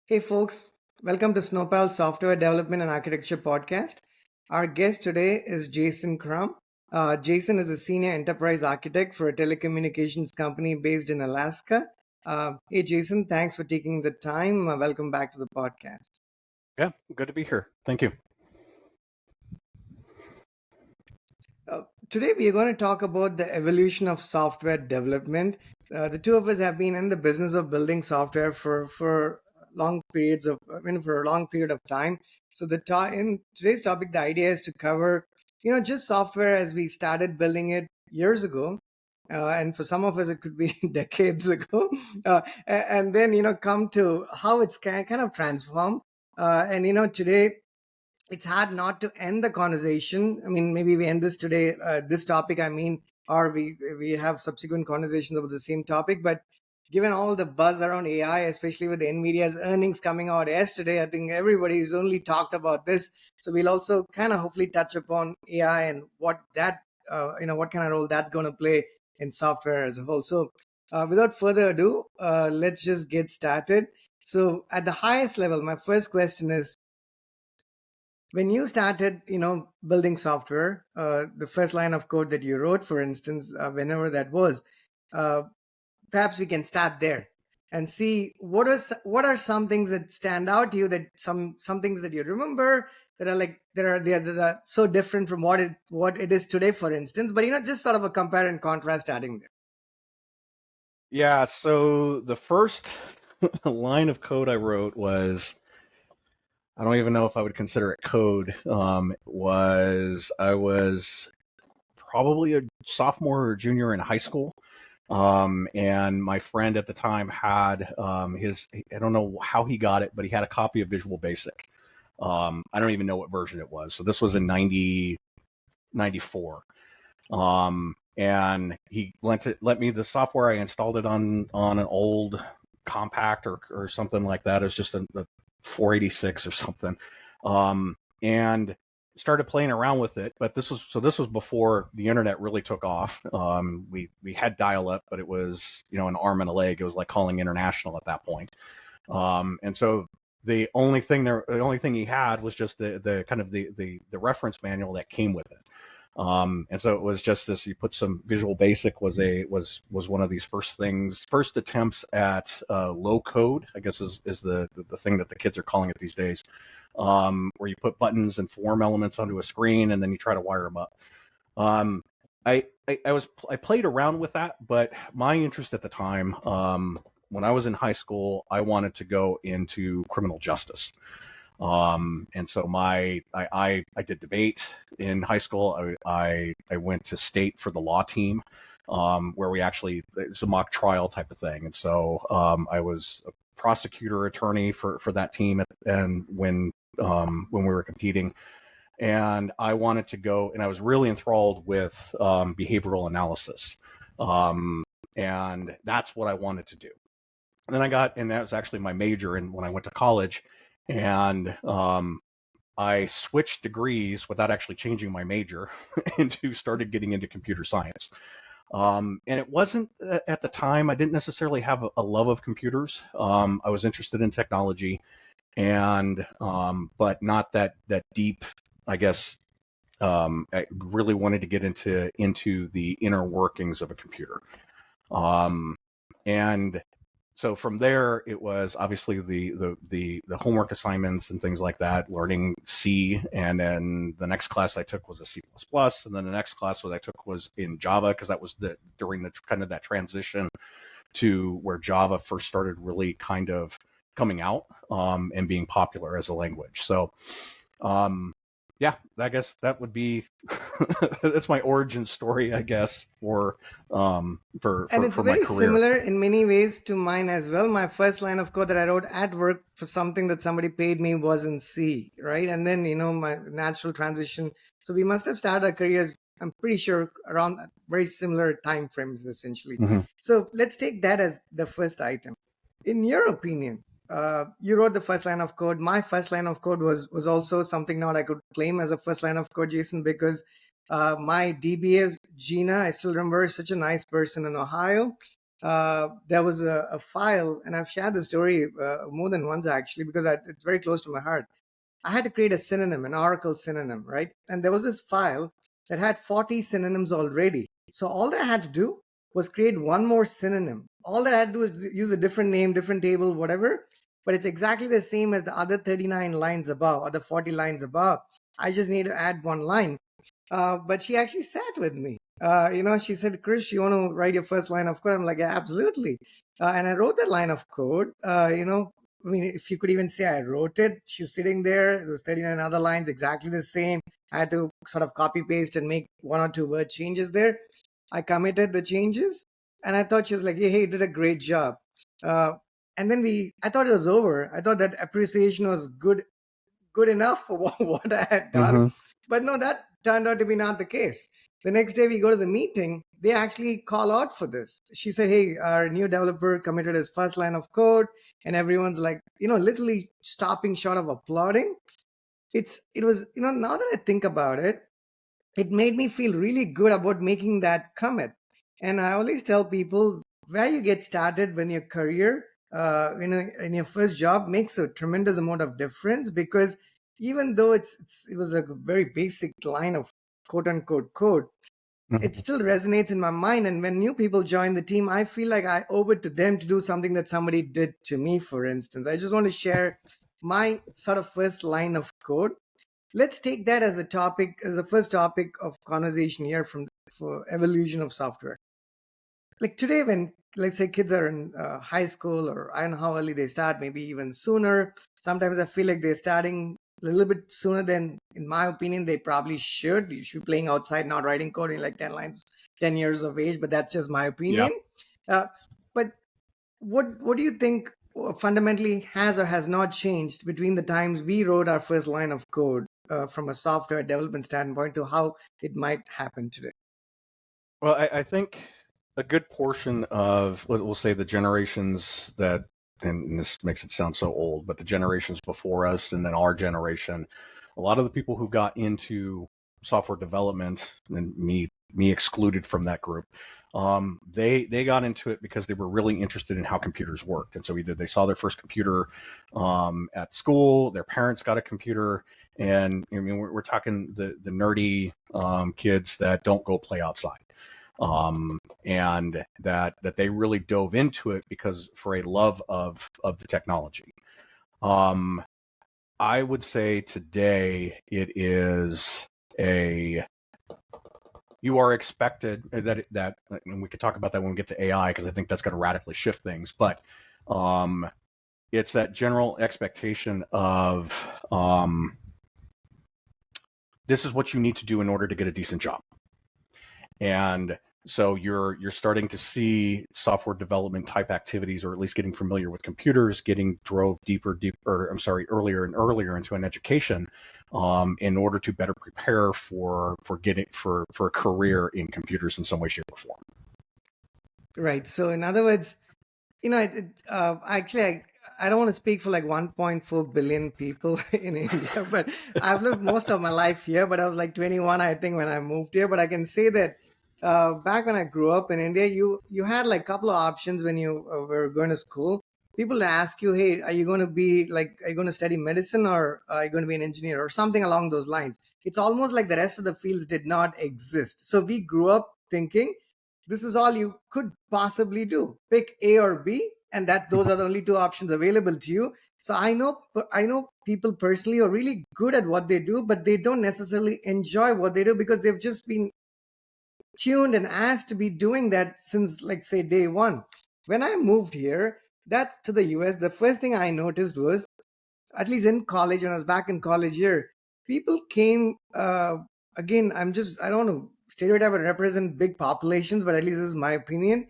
Hey folks, welcome to Snowpal Software Development and Architecture Podcast. Our guest today is Jason Crum. Jason is a senior enterprise architect for a telecommunications company based in Alaska. Hey Jason, thanks for taking the time. Welcome back to the podcast. Yeah, good to be here. Thank you. Today we are going to talk about the evolution of software development. The two of us have been in the business of building software for long periods of, for a long period of time. So in today's topic, the idea is to cover, just software as we started building it years ago. And for some of us, it could be decades ago. And then, come to how it's kind of transformed. Today it's hard not to end the conversation. I mean, maybe we end this today, this topic, or we have subsequent conversations about the same topic. But given all the buzz around AI, especially with the NVIDIA's earnings coming out yesterday, I think everybody's only talked about this. So we'll also kind of hopefully touch upon AI and what what kind of role that's going to play in software as a whole. So without further ado, let's just get started. So at the highest level, my first question is, when you started building software, the first line of code that you wrote, for instance, whenever that was, uh, perhaps we can start there and see what are some things that stand out to you, that some things that you remember that are like that are so different from what it is today, for instance, but just sort of a compare and contrast starting there. Yeah, so the first line of code I wrote was, I don't even know if I would consider it code. I was probably a sophomore or junior in high school. And my friend at the time had I don't know how he got it, but he had a copy of Visual Basic. I don't even know what version it was. So this was in 94. And he let me the software. I installed it on an old compact or something like that. It was just a 486 or something, and started playing around with it. But this was before the internet really took off. We had dial up, but it was an arm and a leg. It was like calling international at that point. And so the only thing he had was just the kind of the reference manual that came with it. And so it was just this. You put some Visual Basic was one of these first attempts at low code, I guess is the thing that the kids are calling it these days, where you put buttons and form elements onto a screen and then you try to wire them up. Um, I played around with that, but my interest at the time, when I was in high school, I wanted to go into criminal justice. And so I did debate in high school. I went to state for the law team, where it's a mock trial type of thing. And so I was a prosecutor attorney for that team, and when we were competing, and I wanted to go, and I was really enthralled with behavioral analysis, and that's what I wanted to do. And then and that was actually my major in when I went to college. And I switched degrees without actually changing my major started getting into computer science. And it wasn't at the time, I didn't necessarily have a love of computers. I was interested in technology, and but not that deep, I guess. I really wanted to get into the inner workings of a computer. And so from there, it was obviously the homework assignments and things like that, learning C, and then the next class I took was a C++, and then the next class I took was in Java, because that was during the kind of that transition to where Java first started really kind of coming out, and being popular as a language. So yeah, I guess that would be that's my origin story, I guess, for And it's my very career. similar in many ways to mine as well. My first line of code that I wrote at work for something that somebody paid me was in C, right? And then, my natural transition. So we must have started our careers, I'm pretty sure, around very similar time frames, essentially. Mm-hmm. So let's take that as the first item. In your opinion, you wrote the first line of code. My first line of code was also something not I could claim as a first line of code, Jason, because my DBA, Gina, I still remember, such a nice person in Ohio. there was a file, and I've shared the story more than once actually, because it's very close to my heart. I had to create a synonym, an Oracle synonym, right? And there was this file that had 40 synonyms already. So all that I had to do was create one more synonym. All that I had to do is use a different name, different table, whatever. But it's exactly the same as the other 39 lines above, or the 40 lines above. I just need to add one line. But she actually sat with me. She said, Chris, you want to write your first line of code? I'm like, yeah, absolutely. And I wrote that line of code. I mean, if you could even say I wrote it, she was sitting there. It was 39 other lines, exactly the same. I had to sort of copy paste and make one or two word changes there. I committed the changes, and I thought she was like, hey, you did a great job. Uh, and then I thought it was over. I thought that appreciation was good enough for what I had done. Mm-hmm. But no, that turned out to be not the case. The next day we go to the meeting, they actually call out for this. She said, hey, our new developer committed his first line of code, and everyone's like, literally stopping short of applauding. It was, now that I think about it, it made me feel really good about making that commit. And I always tell people, where you get started when your career, in your first job, makes a tremendous amount of difference, because even though it was a very basic line of quote unquote code, it Mm-hmm. still resonates in my mind. And when new people join the team, I feel like I owe it to them to do something that somebody did to me. For instance, I just want to share my sort of first line of code. Let's take that as a topic, as a first topic of conversation here for evolution of software. Like today, when, let's say, kids are in high school, or I don't know how early they start, maybe even sooner. Sometimes I feel like they're starting a little bit sooner than, in my opinion, they probably should. You should be playing outside, not writing code in like 10 lines, 10 years of age, but that's just my Yeah. opinion. Uh, but what do you think fundamentally has or has not changed between the times we wrote our first line of code, from a software development standpoint, to how it might happen today? Well, I think a good portion of, we'll say, the generations that, and this makes it sound so old, but the generations before us and then our generation, a lot of the people who got into software development, and me excluded from that group, they got into it because they were really interested in how computers worked. And so either they saw their first computer at school, their parents got a computer, and I mean, we're talking the nerdy kids that don't go play outside, and that they really dove into it because for a love of the technology. Um, I would say today it is a you are expected that and we could talk about that when we get to AI, because I think that's going to radically shift things. But um, it's that general expectation of this is what you need to do in order to get a decent job. And so you're starting to see software development type activities, or at least getting familiar with computers, getting drove earlier and earlier into an education, in order to better prepare for a career in computers in some way, shape, or form. Right. So in other words, actually, I don't want to speak for like 1.4 billion people in India, but I've lived most of my life here. But I was like 21, I think, when I moved here. But I can say that back when I grew up in India, you had like a couple of options when you were going to school. People ask you, hey, are you going to study medicine, or are you going to be an engineer, or something along those lines? It's almost like the rest of the fields did not exist. So we grew up thinking this is all you could possibly do. Pick A or B, and that those are the only two options available to you. So I know people personally who are really good at what they do, but they don't necessarily enjoy what they do because they've just been tuned and asked to be doing that since, like, say, day one. When I moved here, that to the US, the first thing I noticed was, at least in college, when I was back in college here, people came. Again, I don't want to stereotype and represent big populations, but at least this is my opinion.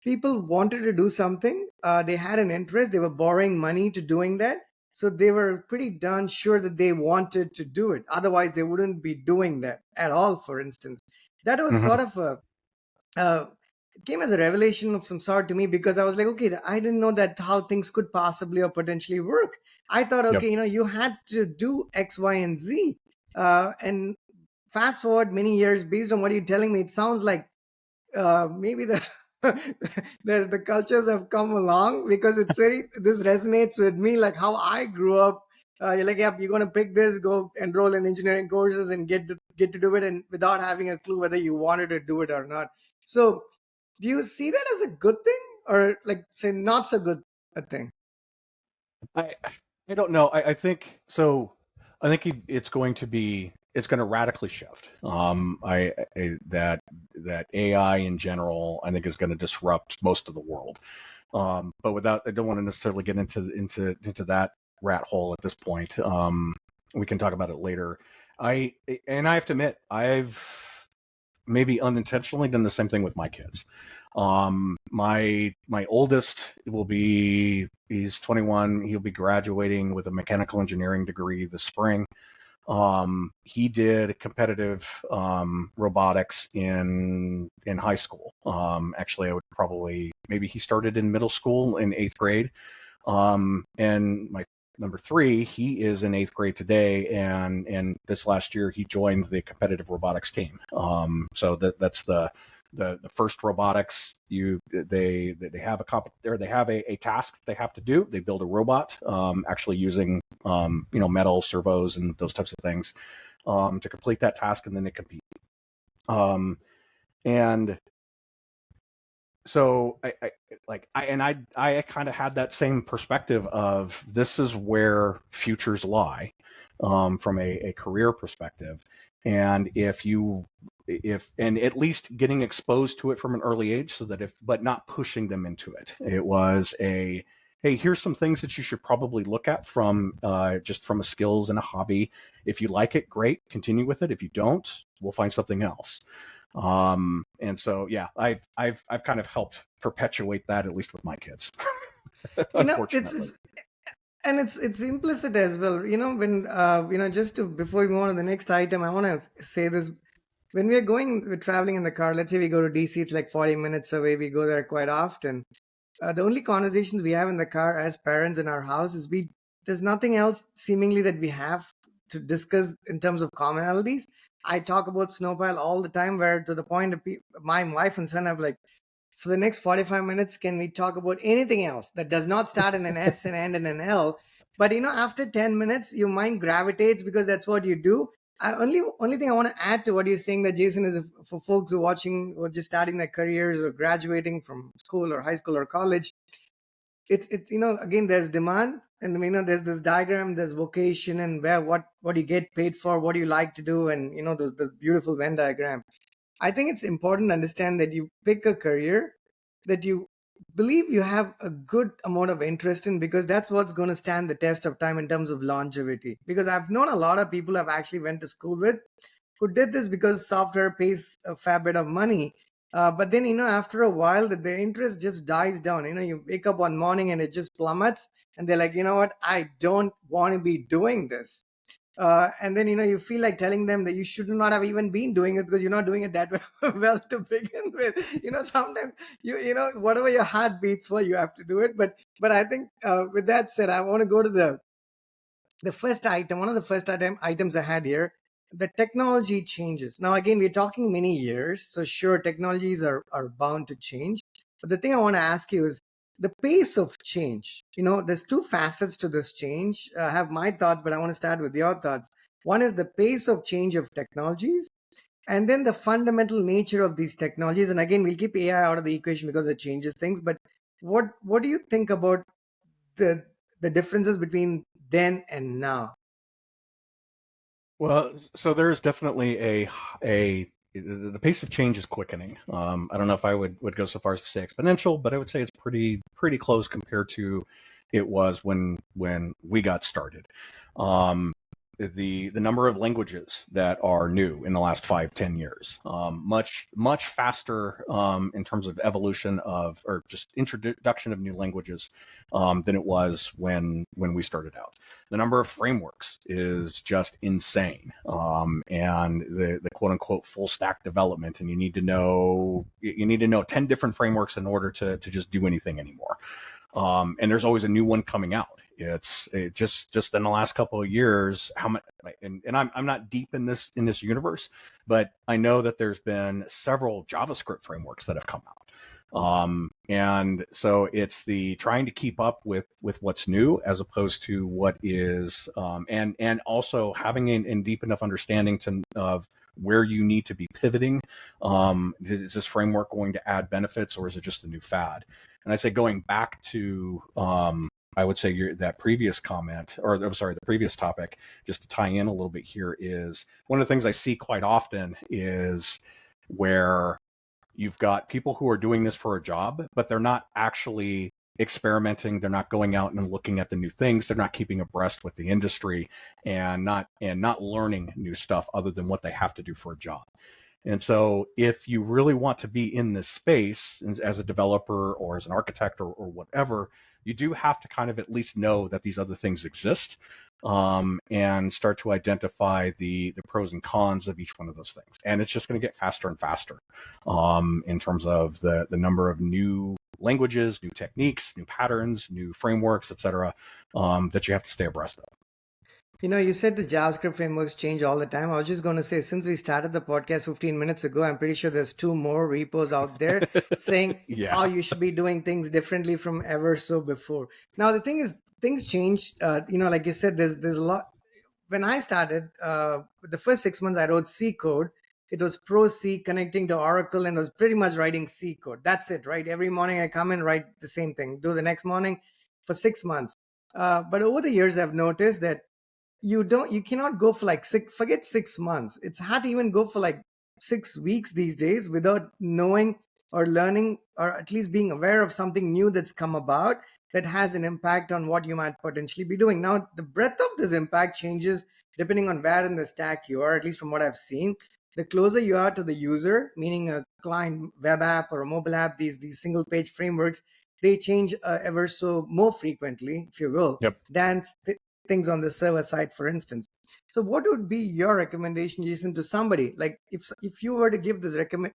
People wanted to do something. They had an interest. They were borrowing money to doing that. So they were pretty darn sure that they wanted to do it. Otherwise, they wouldn't be doing that at all, for instance. That was Mm-hmm. sort of uh, it came as a revelation of some sort to me, because I was like, okay, I didn't know that how things could possibly or potentially work. I thought, Yep. okay, you had to do X, Y, and Z. And fast forward many years, based on what you're telling me, it sounds like maybe the the cultures have come along, because this resonates with me, like how I grew up. You're like, yeah, you're gonna pick this, go enroll in engineering courses, and get to do it, and without having a clue whether you wanted to do it or not. So, do you see that as a good thing, or like say not so good a thing? I I don't know. I think so. I think it's going to radically shift. That AI in general, I think, is going to disrupt most of the world. But without, I don't want to necessarily get into that rat hole at this point. We can talk about it later. I I have to admit, I've maybe unintentionally done the same thing with my kids. My oldest he's 21. He'll be graduating with a mechanical engineering degree this spring. He did competitive robotics in high school. Actually, I would probably maybe he started in middle school in 8th grade. And my number three, he is in 8th grade today, and this last year he joined the competitive robotics team. So that's the first robotics. They have a task they have to do. They build a robot, actually using metal servos and those types of things, to complete that task, and then they compete. And so I kind of had that same perspective of this is where futures lie, from a career perspective. And if and at least getting exposed to it from an early age, so that but not pushing them into it. It was hey, here's some things that you should probably look at from just from a skills and a hobby. If you like it, great, continue with it. If you don't, we'll find something else. And so, yeah, I've kind of helped perpetuate that, at least with my kids, You know, unfortunately. it's implicit as well. When just to before we move on to the next item, I want to say this. When we're traveling in the car, let's say we go to DC, it's like 40 minutes away. We go there quite often. The only conversations we have in the car as parents in our house is there's nothing else seemingly that we have to discuss in terms of commonalities. I talk about Snowpile all the time, where to the point of my wife and son have like, for the next 45 minutes, can we talk about anything else that does not start in an S and end in an L? But after 10 minutes, your mind gravitates, because that's what you do. Only thing I want to add to what you're saying, that Jason, is, if, for folks who are watching or just starting their careers or graduating from school or high school or college, it's again, there's demand, and there's this diagram, there's vocation, and what you get paid for, what you like to do, and those beautiful Venn diagram. I think it's important to understand that you pick a career that you believe you have a good amount of interest in, because that's what's going to stand the test of time in terms of longevity. Because I've known a lot of people I've actually went to school with who did this because software pays a fair bit of money. But then, after a while, that the interest just dies down. You wake up one morning and it just plummets, and they're like, you know what, I don't want to be doing this. And then you feel like telling them that you should not have even been doing it, because you're not doing it that well to begin with. Sometimes whatever your heart beats for, you have to do it. But I think, with that said, I want to go to the first item. One of the first items I had here: the technology changes. Now, again, we're talking many years, so sure, technologies are bound to change. But the thing I want to ask you is the pace of change. There's two facets to this change. I have my thoughts, but I want to start with your thoughts. One is the pace of change of technologies, and then the fundamental nature of these technologies. And again, we'll keep AI out of the equation because it changes things. But what do you think about the the differences between then and now? Well, so there's definitely the pace of change is quickening. I don't know if I would go so far as to say exponential, but I would say it's pretty close compared to it was when we got started. Um, the number of languages that are new in the last 5-10 years, much faster, in terms of evolution of, or just introduction of new languages, than it was when we started out. The number of frameworks is just insane, and the quote unquote full stack development, and you need to know 10 different frameworks in order to just do anything anymore. And there's always a new one coming out. Just in the last couple of years, how much, and I'm not deep in this universe, but I know that there's been several JavaScript frameworks that have come out. And so it's the trying to keep up with what's new as opposed to what is, and also having a deep enough understanding of where you need to be pivoting. Is this framework going to add benefits, or is it just a new fad? And I say going back to, I would say that previous comment, or I'm sorry, the previous topic, just to tie in a little bit here, is one of the things I see quite often is where you've got people who are doing this for a job, but they're not actually experimenting. They're not going out and looking at the new things. They're not keeping abreast with the industry and not learning new stuff other than what they have to do for a job. And so if you really want to be in this space as a developer or as an architect or whatever, you do have to kind of at least know that these other things exist, and start to identify the pros and cons of each one of those things. And it's just going to get faster and faster, in terms of the number of new languages, new techniques, new patterns, new frameworks, etc., that you have to stay abreast of. You said the JavaScript frameworks change all the time. I was just going to say, since we started the podcast 15 minutes ago, I'm pretty sure there's two more repos out there saying how Yeah. you should be doing things differently from ever so before. Now, the thing is, things change. Like you said, there's a lot. When I started, the first 6 months I wrote C code. It was Pro C connecting to Oracle and was pretty much writing C code. That's it, right? Every morning I come and write the same thing, do the next morning for 6 months. But over the years, I've noticed that you cannot go for like forget 6 months. It's hard to even go for like 6 weeks these days without knowing or learning or at least being aware of something new that's come about that has an impact on what you might potentially be doing. Now the breadth of this impact changes depending on where in the stack you are, at least from what I've seen. The closer you are to the user, meaning a client web app or a mobile app, these single page frameworks, they change ever so more frequently, if you will, Yep. than things on the server side, for instance. So what would be your recommendation, Jason, to somebody? Like if you were to give this recommend,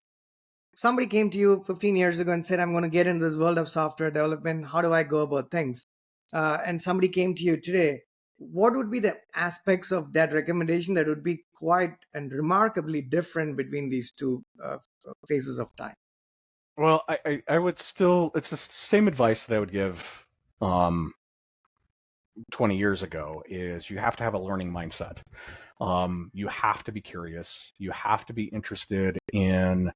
somebody came to you 15 years ago and said, I'm going to get into this world of software development, how do I go about things? And somebody came to you today, what would be the aspects of that recommendation that would be quite and remarkably different between these two phases of time? Well, I would still, it's the same advice that I would give, um, 20 years ago, is you have to have a learning mindset. You have to be curious. You have to be interested in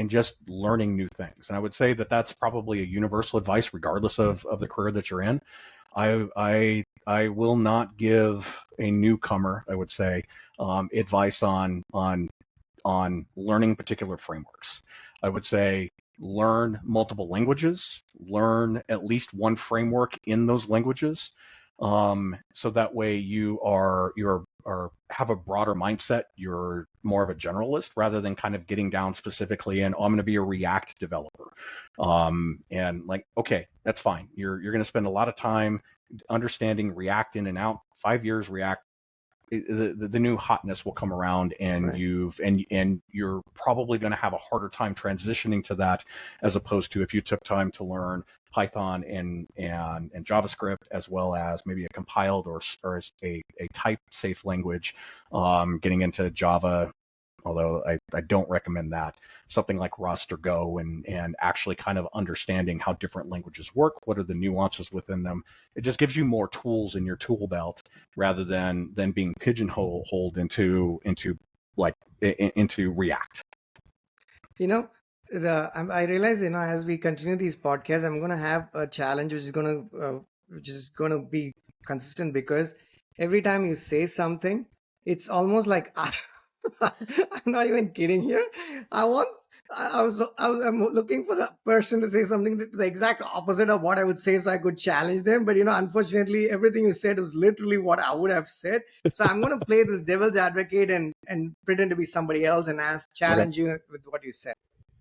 just learning new things. And I would say that that's probably a universal advice, regardless of the career that you're in. I will not give a newcomer, I would say, advice on learning particular frameworks. I would say learn multiple languages, learn at least one framework in those languages, so that way you're have a broader mindset. You're more of a generalist rather than kind of getting down specifically in, oh, I'm going to be a React developer. And like, okay, that's fine. You're going to spend a lot of time understanding React in and out. 5 years React, the new hotness will come around, and Right. you're probably going to have a harder time transitioning to that, as opposed to if you took time to learn Python and JavaScript, as well as maybe a compiled or a type safe language, getting into Java, although I don't recommend that. Something like Rust or Go, and actually kind of understanding how different languages work, what are the nuances within them. It just gives you more tools in your tool belt, rather than being pigeonholed into React. You know, I realize, as we continue these podcasts, I'm going to have a challenge which is going to be consistent, because every time you say something, it's almost like I'm not even kidding here. I want. I'm looking for the person to say something the exact opposite of what I would say, so I could challenge them. But unfortunately, everything you said was literally what I would have said. So I'm going to play this devil's advocate and pretend to be somebody else and Okay. challenge you with what you said.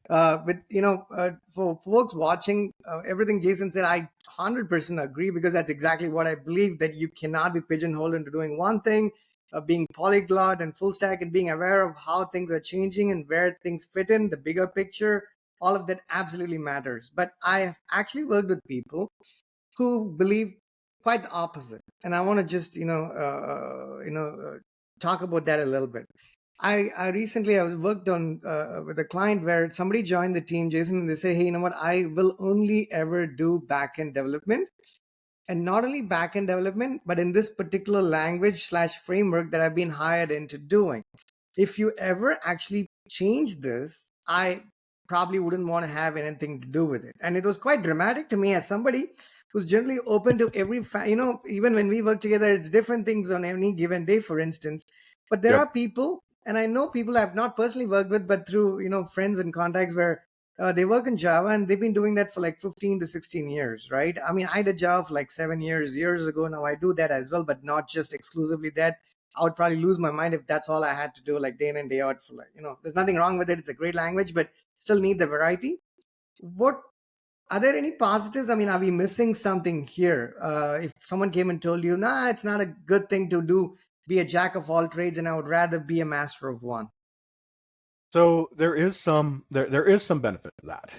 For folks watching, everything Jason said, I 100% agree, because that's exactly what I believe, that you cannot be pigeonholed into doing one thing. Being polyglot and full stack and being aware of how things are changing and where things fit in the bigger picture, all of that absolutely matters. But I have actually worked with people who believe quite the opposite, and I want to just talk about that a little bit. I recently I was worked on with a client where somebody joined the team, Jason, and they say, hey, you know what? I will only ever do backend development, and not only backend development, but in this particular language slash framework that I've been hired into doing. If you ever actually change this, I probably wouldn't want to have anything to do with it. And it was quite dramatic to me as somebody who's generally open to every, even when we work together, it's different things on any given day, for instance. But there Yep. are people, and I know people I've not personally worked with, but through, friends and contacts where they work in Java and they've been doing that for like 15 to 16 years, right? I mean, I did Java for like 7 years ago. Now I do that as well, but not just exclusively that. I would probably lose my mind if that's all I had to do, like day in and day out for like, there's nothing wrong with it. It's a great language, but still need the variety. What are there any positives? I mean, are we missing something here? If someone came and told you, nah, it's not a good thing to do, be a jack of all trades, and I would rather be a master of one. So there is some benefit to that,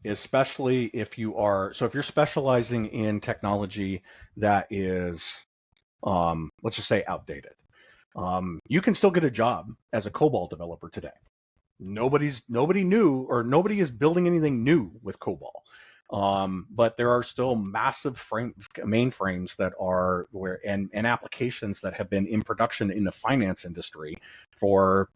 especially if you are if you're specializing in technology that is, let's just say, outdated. You can still get a job as a COBOL developer today. Nobody knew, or nobody is building anything new with COBOL. But there are still massive mainframes that are and applications that have been in production in the finance industry for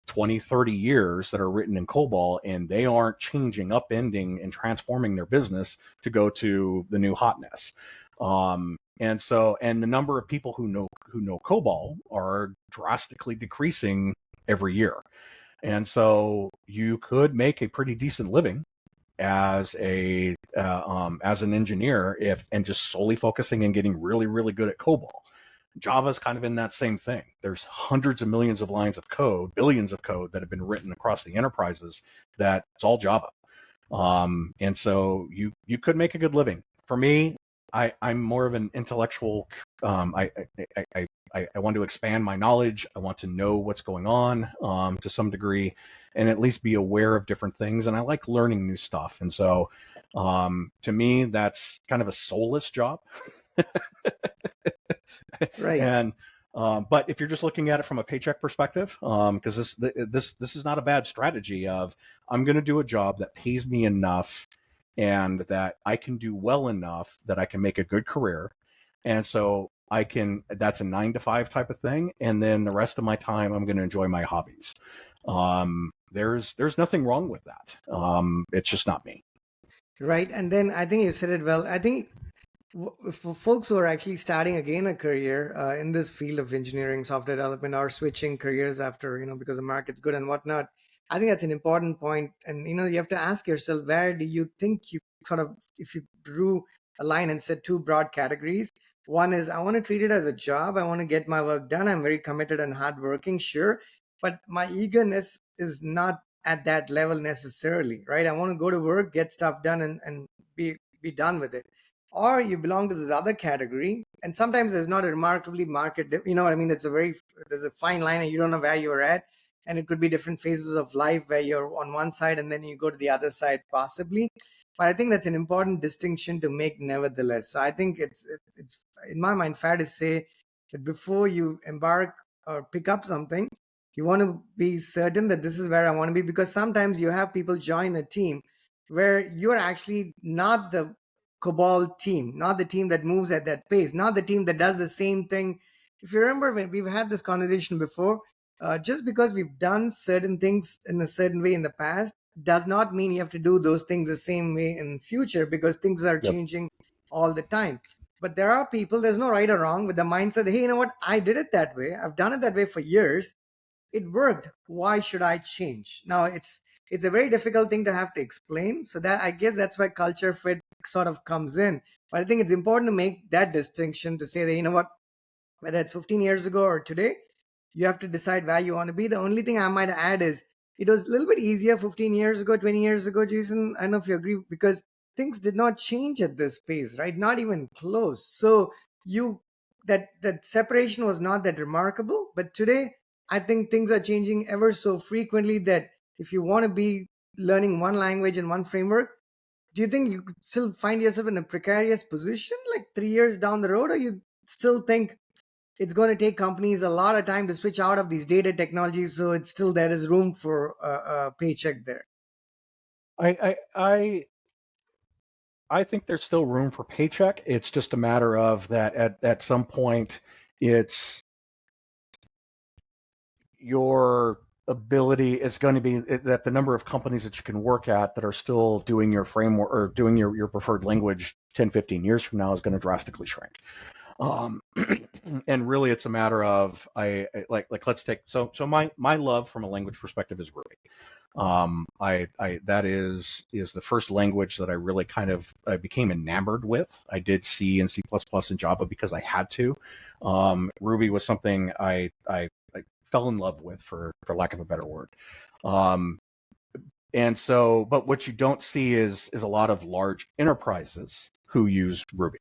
20, 30 years that are written in COBOL, and they aren't changing, upending, and transforming their business to go to the new hotness. And the number of people who know COBOL are drastically decreasing every year. And so you could make a pretty decent living as an engineer, if and just solely focusing and getting really, really good at COBOL. Java's kind of in that same thing. There's hundreds of millions of lines of code, billions of code that have been written across the enterprises that it's all Java. And so you could make a good living. For me, I'm more of an intellectual. I want to expand my knowledge. I want to know what's going on, to some degree, and at least be aware of different things. And I like learning new stuff. And so, to me, that's kind of a soulless job. Right. And but if you're just looking at it from a paycheck perspective, because this is not a bad strategy of, I'm going to do a job that pays me enough and that I can do well enough that I can make a good career, and so I can. That's a 9 to 5 type of thing, and then the rest of my time I'm going to enjoy my hobbies. There's nothing wrong with that. It's just not me. Right. And then I think you said it well. I think for folks who are actually starting again a career in this field of engineering, software development, or switching careers after, because the market's good and whatnot, I think that's an important point. And, you have to ask yourself, where do you think you sort of, if you drew a line and said two broad categories, one is I want to treat it as a job. I want to get my work done. I'm very committed and hardworking, sure. But my eagerness is not at that level necessarily, right? I want to go to work, get stuff done, and be done with it. Or you belong to this other category, and sometimes there's not a remarkably you know what I mean, there's a fine line and you don't know where you're at, and it could be different phases of life where you're on one side and then you go to the other side possibly. But I think that's an important distinction to make nevertheless. So I think it's in my mind fair to say that before you embark or pick up something, you want to be certain that this is where I want to be, because sometimes you have people join a team where you're actually not the COBOL team, not the team that moves at that pace, not the team that does the same thing. If you remember, when we've had this conversation before, just because we've done certain things in a certain way in the past does not mean you have to do those things the same way in future, because things are Yep. changing all the time. But there are people, there's no right or wrong, with the mindset, hey, you know what, I did it that way, I've done it that way for years, it worked, why should I change now? It's a very difficult thing to have to explain, so that I guess that's why culture fit sort of comes in. But I think it's important to make that distinction, to say that, you know what, whether it's 15 years ago or today, you have to decide where you want to be. The only thing I might add is it was a little bit easier 15 years ago, 20 years ago, Jason. I don't know if you agree, because things did not change at this pace, right? Not even close. So you that separation was not that remarkable. But today, I think things are changing ever so frequently that if you want to be learning one language and one framework, do you think you could still find yourself in a precarious position like 3 years down the road, or you still think it's going to take companies a lot of time to switch out of these data technologies. So it's still, there is room for a paycheck there. I think there's still room for paycheck. It's just a matter of that at some point, it's your ability is going to be that the number of companies that you can work at that are still doing your framework or doing your preferred language 10, 15 years from now is going to drastically shrink. Um, and really, it's a matter of like let's take so my love from a language perspective is Ruby. I that is the first language that I really I became enamored with. I did C and C++ and Java because I had to. Ruby was something I fell in love with, for lack of a better word. Um, and so, but what you don't see is a lot of large enterprises who use Ruby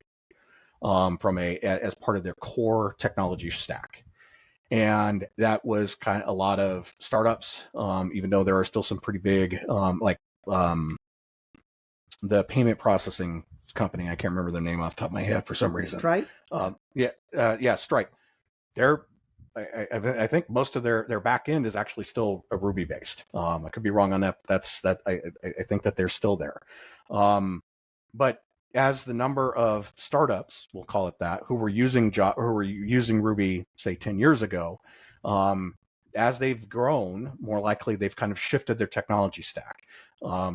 from as part of their core technology stack. And that was kind of a lot of startups, even though there are still some pretty big, um, the payment processing company. I can't remember their name off the top of my head for some reason. Stripe. Yeah, Stripe. They're I think most of their back end is actually still a Ruby based. I could be wrong on that. I think that they're still there. But as the number of startups, we'll call it that, who were using Ruby, say 10 years ago, as they've grown, more likely they've kind of shifted their technology stack.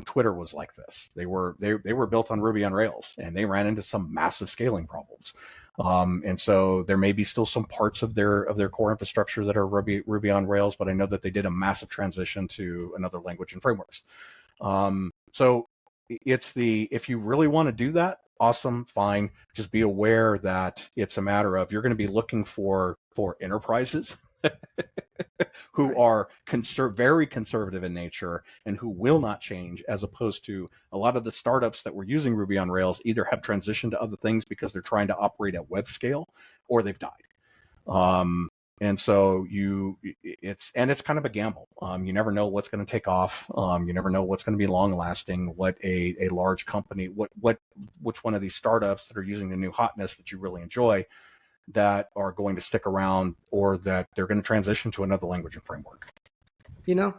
Twitter was like this. They were built on Ruby on Rails, and they ran into some massive scaling problems. And so there may be still some parts of their core infrastructure that are Ruby on Rails, but I know that they did a massive transition to another language and frameworks. So if you really want to do that, awesome, fine. Just be aware that it's a matter of you're going to be looking for enterprises who Right. are very conservative in nature and who will not change, as opposed to a lot of the startups that were using Ruby on Rails either have transitioned to other things because they're trying to operate at web scale, or they've died. And so it's kind of a gamble. You never know what's going to take off. You never know what's going to be long lasting. What a large company, which one of these startups that are using the new hotness that you really enjoy, that are going to stick around, or that they're going to transition to another language and framework. You know,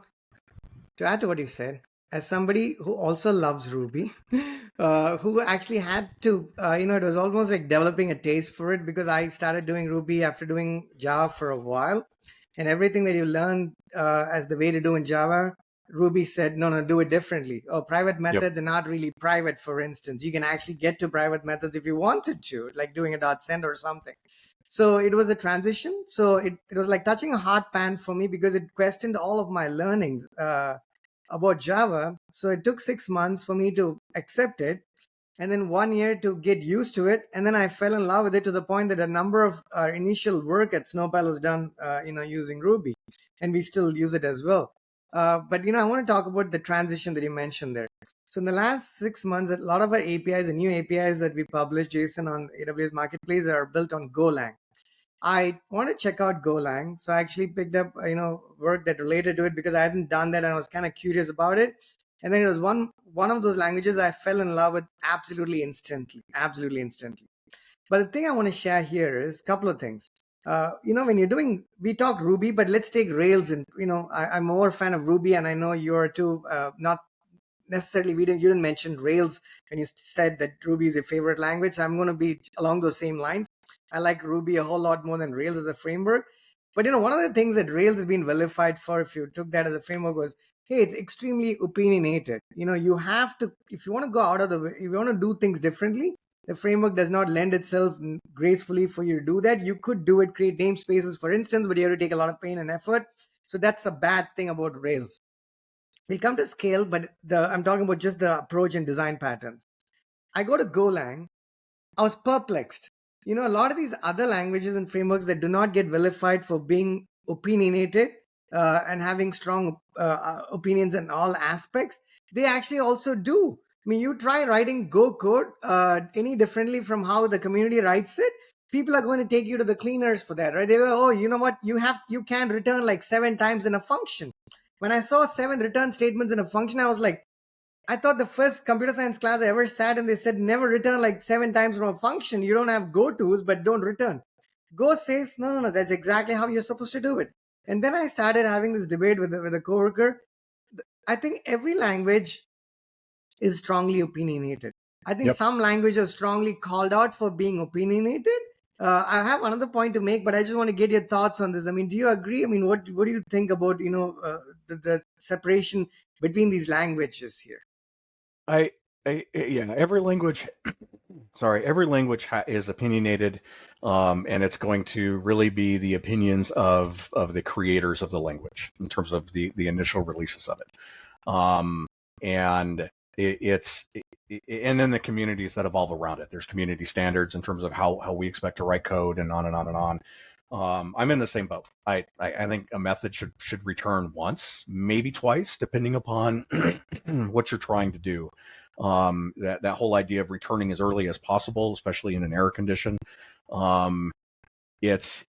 to add to what you said, as somebody who also loves Ruby, who actually had to, it was almost like developing a taste for it, because I started doing Ruby after doing Java for a while. And everything that you learn as the way to do in Java, Ruby said, no, do it differently. Oh, private Yep. methods are not really private, for instance. You can actually get to private methods if you wanted to, like doing a .send or something. So it was a transition. So it was like touching a hot pan for me, because it questioned all of my learnings about Java. So it took 6 months for me to accept it, and then 1 year to get used to it. And then I fell in love with it, to the point that a number of our initial work at Snowpal was done, using Ruby, and we still use it as well. But I want to talk about the transition that you mentioned there. So in the last 6 months, a lot of our APIs and new APIs that we publish, Jason, on AWS Marketplace are built on Golang. I want to check out Golang. So I actually picked up, work that related to it, because I hadn't done that and I was kind of curious about it. And then it was one of those languages I fell in love with absolutely instantly. But the thing I want to share here is a couple of things. When we talk Ruby, but let's take Rails. And, I'm more a fan of Ruby, and I know you're too, not necessarily, you didn't mention Rails when you said that Ruby is your favorite language. I'm going to be along those same lines. I like Ruby a whole lot more than Rails as a framework. But one of the things that Rails has been vilified for, if you took that as a framework, was, hey, it's extremely opinionated. You have to, if you want to go out of the way, if you want to do things differently, the framework does not lend itself gracefully for you to do that. You could do it, create namespaces, for instance, but you have to take a lot of pain and effort. So that's a bad thing about Rails. We'll come to scale, but I'm talking about just the approach and design patterns. I go to Golang. I was perplexed. A lot of these other languages and frameworks that do not get vilified for being opinionated and having strong opinions in all aspects, they actually also do. I mean, you try writing Go code any differently from how the community writes it, people are going to take you to the cleaners for that, right? They go, oh, you know what? You can return like 7 times in a function. When I saw 7 return statements in a function, I was like, I thought the first computer science class I ever sat and they said never return like 7 times from a function. You don't have go-tos, but don't return. Go says, no, no, no, that's exactly how you're supposed to do it. And then I started having this debate with a coworker. I think every language is strongly opinionated. I think Yep. some languages are strongly called out for being opinionated. I have another point to make, but I just want to get your thoughts on this. I mean, do you agree? I mean, what do you think about the separation between these languages here? I, yeah, every language, sorry, every language is opinionated, and it's going to really be the opinions of the creators of the language in terms of the initial releases of it. And and then the communities that evolve around it. There's community standards in terms of how we expect to write code, and on and on and on. I'm in the same boat. I think a method should return once, maybe twice, depending upon what you're trying to do. That whole idea of returning as early as possible, especially in an error condition, um, it's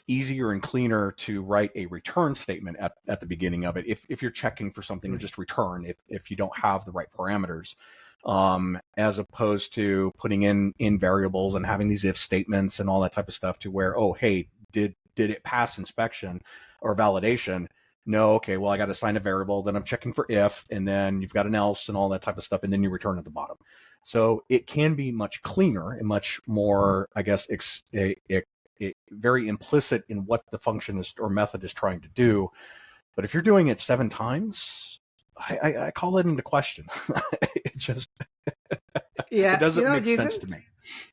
easier and cleaner to write a return statement at the beginning of it if you're checking for something to Right. just return if you don't have the right parameters, as opposed to putting in variables and having these if statements and all that type of stuff to where, oh, hey, did it pass inspection or validation? No, okay, well, I got to assign a variable, then I'm checking for if, and then you've got an else and all that type of stuff, and then you return at the bottom. So it can be much cleaner and much more, I guess, very implicit in what the function is or method is trying to do. But if you're doing it 7 times, I call it into question. It just it Yeah, doesn't make sense Jason. to me.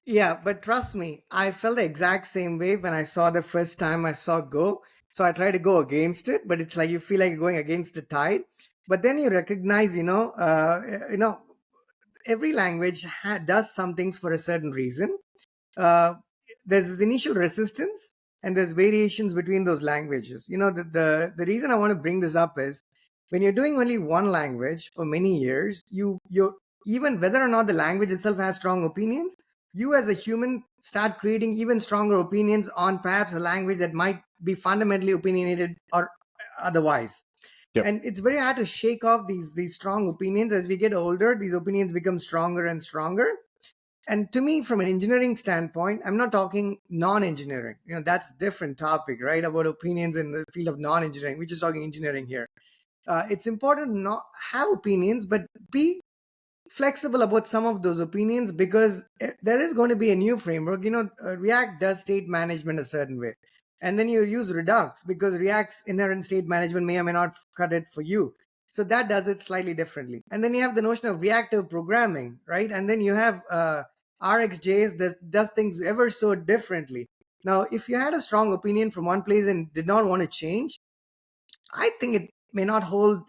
Yeah, but trust me, I felt the exact same way when I saw the first time I saw Go. So I try to go against it, but it's like you feel like you're going against the tide. But then you recognize, every language does some things for a certain reason. uh, there's this initial resistance and there's variations between those languages. The reason I want to bring this up is when you're doing only one language for many years, you even whether or not the language itself has strong opinions, you as a human start creating even stronger opinions on perhaps a language that might be fundamentally opinionated or otherwise. Yep. And it's very hard to shake off these strong opinions. As we get older, these opinions become stronger and stronger. And to me, from an engineering standpoint, I'm not talking non-engineering, that's different topic, right, about opinions in the field of non-engineering. We're just talking engineering here. It's important to not have opinions, but be flexible about some of those opinions, because there is going to be a new framework. React does state management a certain way, and then you use Redux because React's inherent state management may or may not cut it for you. So that does it slightly differently. And then you have the notion of reactive programming, right? And then you have RxJS that does things ever so differently. Now, if you had a strong opinion from one place and did not want to change, I think it may not hold,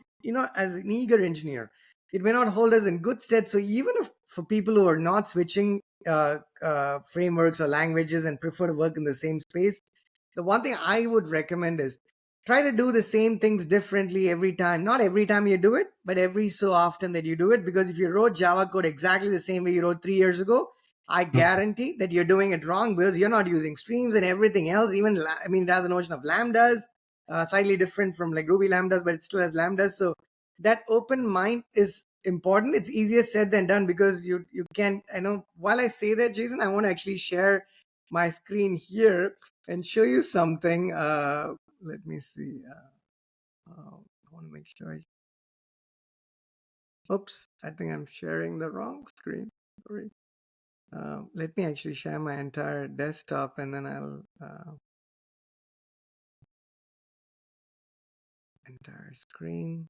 as an eager engineer, it may not hold us in good stead. So even if for people who are not switching frameworks or languages and prefer to work in the same space, the one thing I would recommend is try to do the same things differently every time. Not every time you do it, but every so often that you do it. Because if you wrote Java code exactly the same way you wrote 3 years ago, I guarantee that you're doing it wrong because you're not using streams and everything else. Even, it has a notion of lambdas, slightly different from like Ruby lambdas, but it still has lambdas. So that open mind is important. It's easier said than done because you can. I know. While I say that, Jason, I want to actually share my screen here and show you something. Let me see. I want to make sure. Oops, I think I'm sharing the wrong screen. Sorry. Let me actually share my entire desktop, and then I'll entire screen.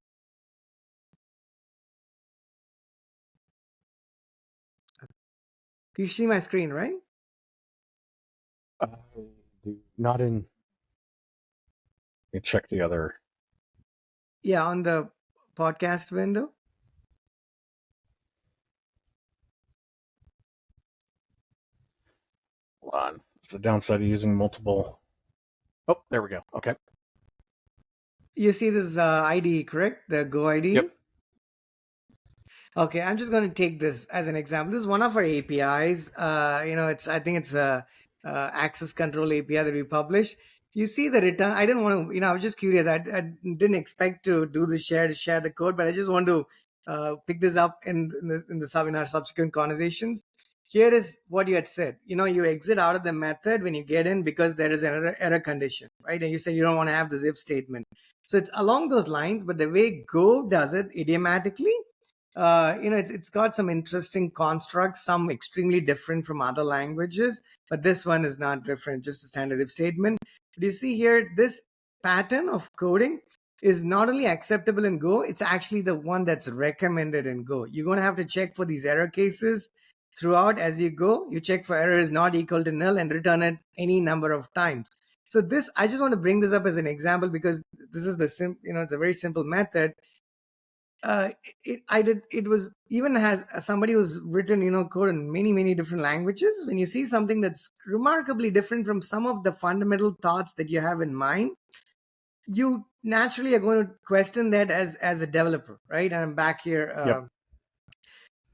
You see my screen, right? I do not in. Let me check the other. Yeah, on the podcast window. Hold on. It's the downside of using multiple. Oh, there we go. Okay. You see this IDE, correct? The Go IDE. Yep. Okay, I'm just going to take this as an example. This is one of our APIs. I think it's a access control API that we publish. You see the return. I didn't want to, I was just curious. I didn't expect to do the to share the code, but I just want to pick this up in our subsequent conversations. here is what you had said. You exit out of the method when you get in because there is an error condition, right? And you say you don't want to have this if statement. So it's along those lines, but the way Go does it idiomatically, it's got some interesting constructs, some extremely different from other languages, but this one is not different, just a standard if statement. But you see here, this pattern of coding is not only acceptable in Go, it's actually the one that's recommended in Go. You're going to have to check for these error cases throughout as you go. You check for error is not equal to null and return it any number of times. So this, I just want to bring this up as an example because this is it's a very simple method. It was even has somebody who's written code in many different languages. When you see something that's remarkably different from some of the fundamental thoughts that you have in mind, you naturally are going to question that as a developer, right? And I'm back here. Yep.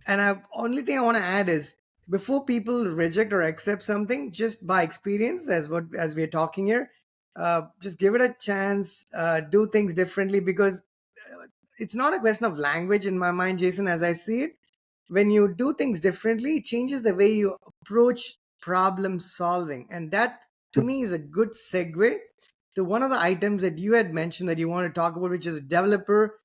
And only thing I want to add is, before people reject or accept something, just by experience, as we're talking here, just give it a chance, do things differently, because it's not a question of language in my mind, Jason, as I see it. When you do things differently, it changes the way you approach problem solving. And that, to me, is a good segue to one of the items that you had mentioned that you want to talk about, which is developer.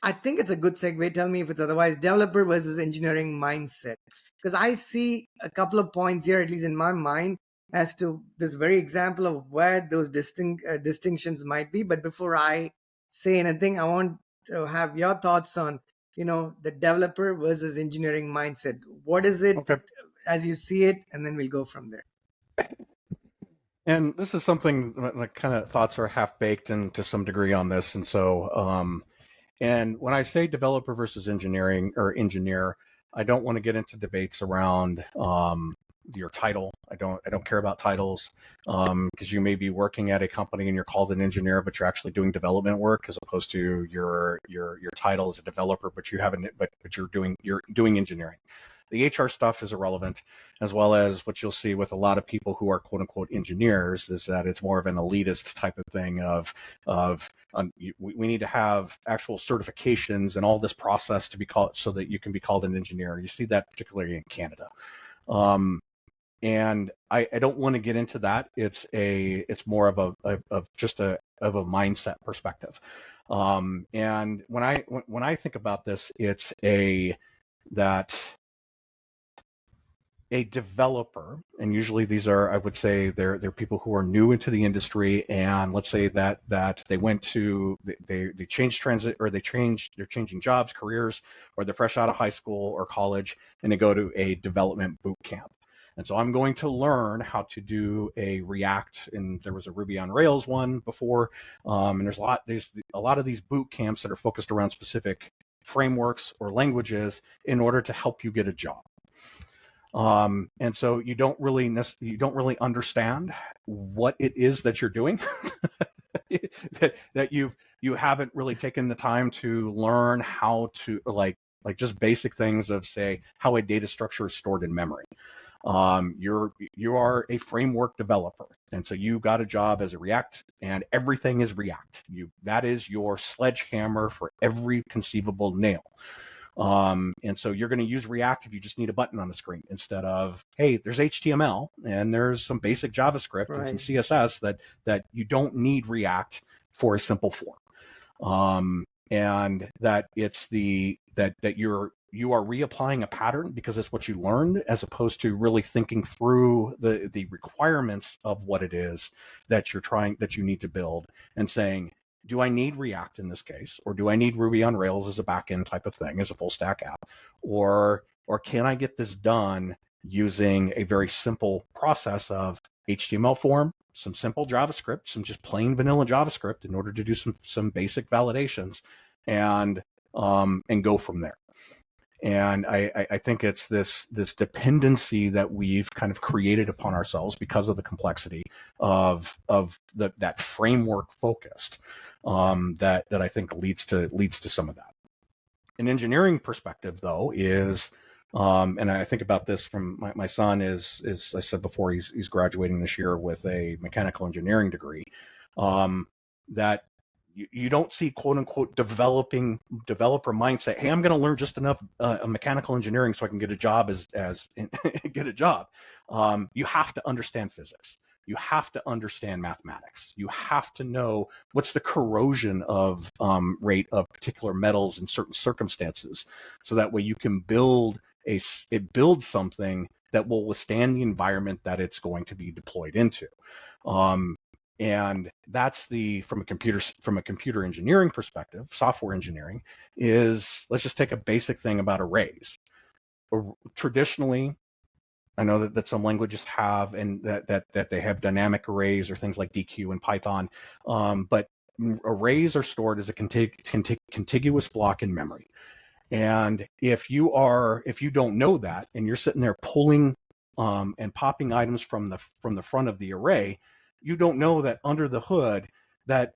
I think it's a good segue. Tell me if it's otherwise. Developer versus engineering mindset. Because I see a couple of points here, at least in my mind, as to this very example of where those distinctions might be. But before I say anything, I want to have your thoughts on, the developer versus engineering mindset. What is it Okay. as you see it? And then we'll go from there. And this is something like kind of thoughts are half baked in to some degree on this. And so, and when I say developer versus engineering or engineer, I don't want to get into debates around your title. I don't care about titles because you may be working at a company and you're called an engineer, but you're actually doing development work as opposed to your title as a developer, but you're doing engineering. The HR stuff is irrelevant, as well as what you'll see with a lot of people who are quote unquote engineers is that it's more of an elitist type of thing we need to have actual certifications and all this process to be called so that you can be called an engineer. You see that particularly in Canada. And I don't want to get into that. It's more of a mindset perspective. And when I think about this, it's that a developer, and usually these are, I would say, they're people who are new into the industry, and let's say that they went to they changed transit, or they're changing jobs, careers, or they're fresh out of high school or college, and they go to a development boot camp. And so I'm going to learn how to do a React, and there was a Ruby on Rails one before, and there's a lot of these boot camps that are focused around specific frameworks or languages in order to help you get a job. And so you don't really understand what it is that you're doing, that you haven't really taken the time to learn how to like just basic things of, say, how a data structure is stored in memory. You are a framework developer, and so you got a job as a React, and everything is React. That is your sledgehammer for every conceivable nail. And so you're going to use React if you just need a button on the screen, instead of, hey, there's HTML and there's some basic JavaScript and some CSS that you don't need React for a simple form. And that it's that you are reapplying a pattern because it's what you learned, as opposed to really thinking through the requirements of what it is that you need to build, and saying, do I need React in this case, or do I need Ruby on Rails as a backend type of thing, as a full stack app, or can I get this done using a very simple process of HTML form, some simple JavaScript, some just plain vanilla JavaScript in order to do some basic validations, and go from there. And I think it's this dependency that we've kind of created upon ourselves because of the complexity of that framework focused, that I think leads to some of that. An engineering perspective, though, is and I think about this from my son is I said before, he's graduating this year with a mechanical engineering degree, that you don't see quote unquote developer mindset. Hey, I'm going to learn just enough mechanical engineering so I can get a job as get a job. You have to understand physics. You have to understand mathematics. You have to know what's the corrosion of rate of particular metals in certain circumstances, so that way you can build something that will withstand the environment that it's going to be deployed into. Um, and that's from a computer engineering perspective, software engineering is, let's just take a basic thing about arrays. Traditionally, I know that some languages have, and that they have dynamic arrays or things like DQ in Python, but arrays are stored as a contiguous block in memory. And if you don't know that, and you're sitting there pulling and popping items from the front of the array, you don't know that under the hood that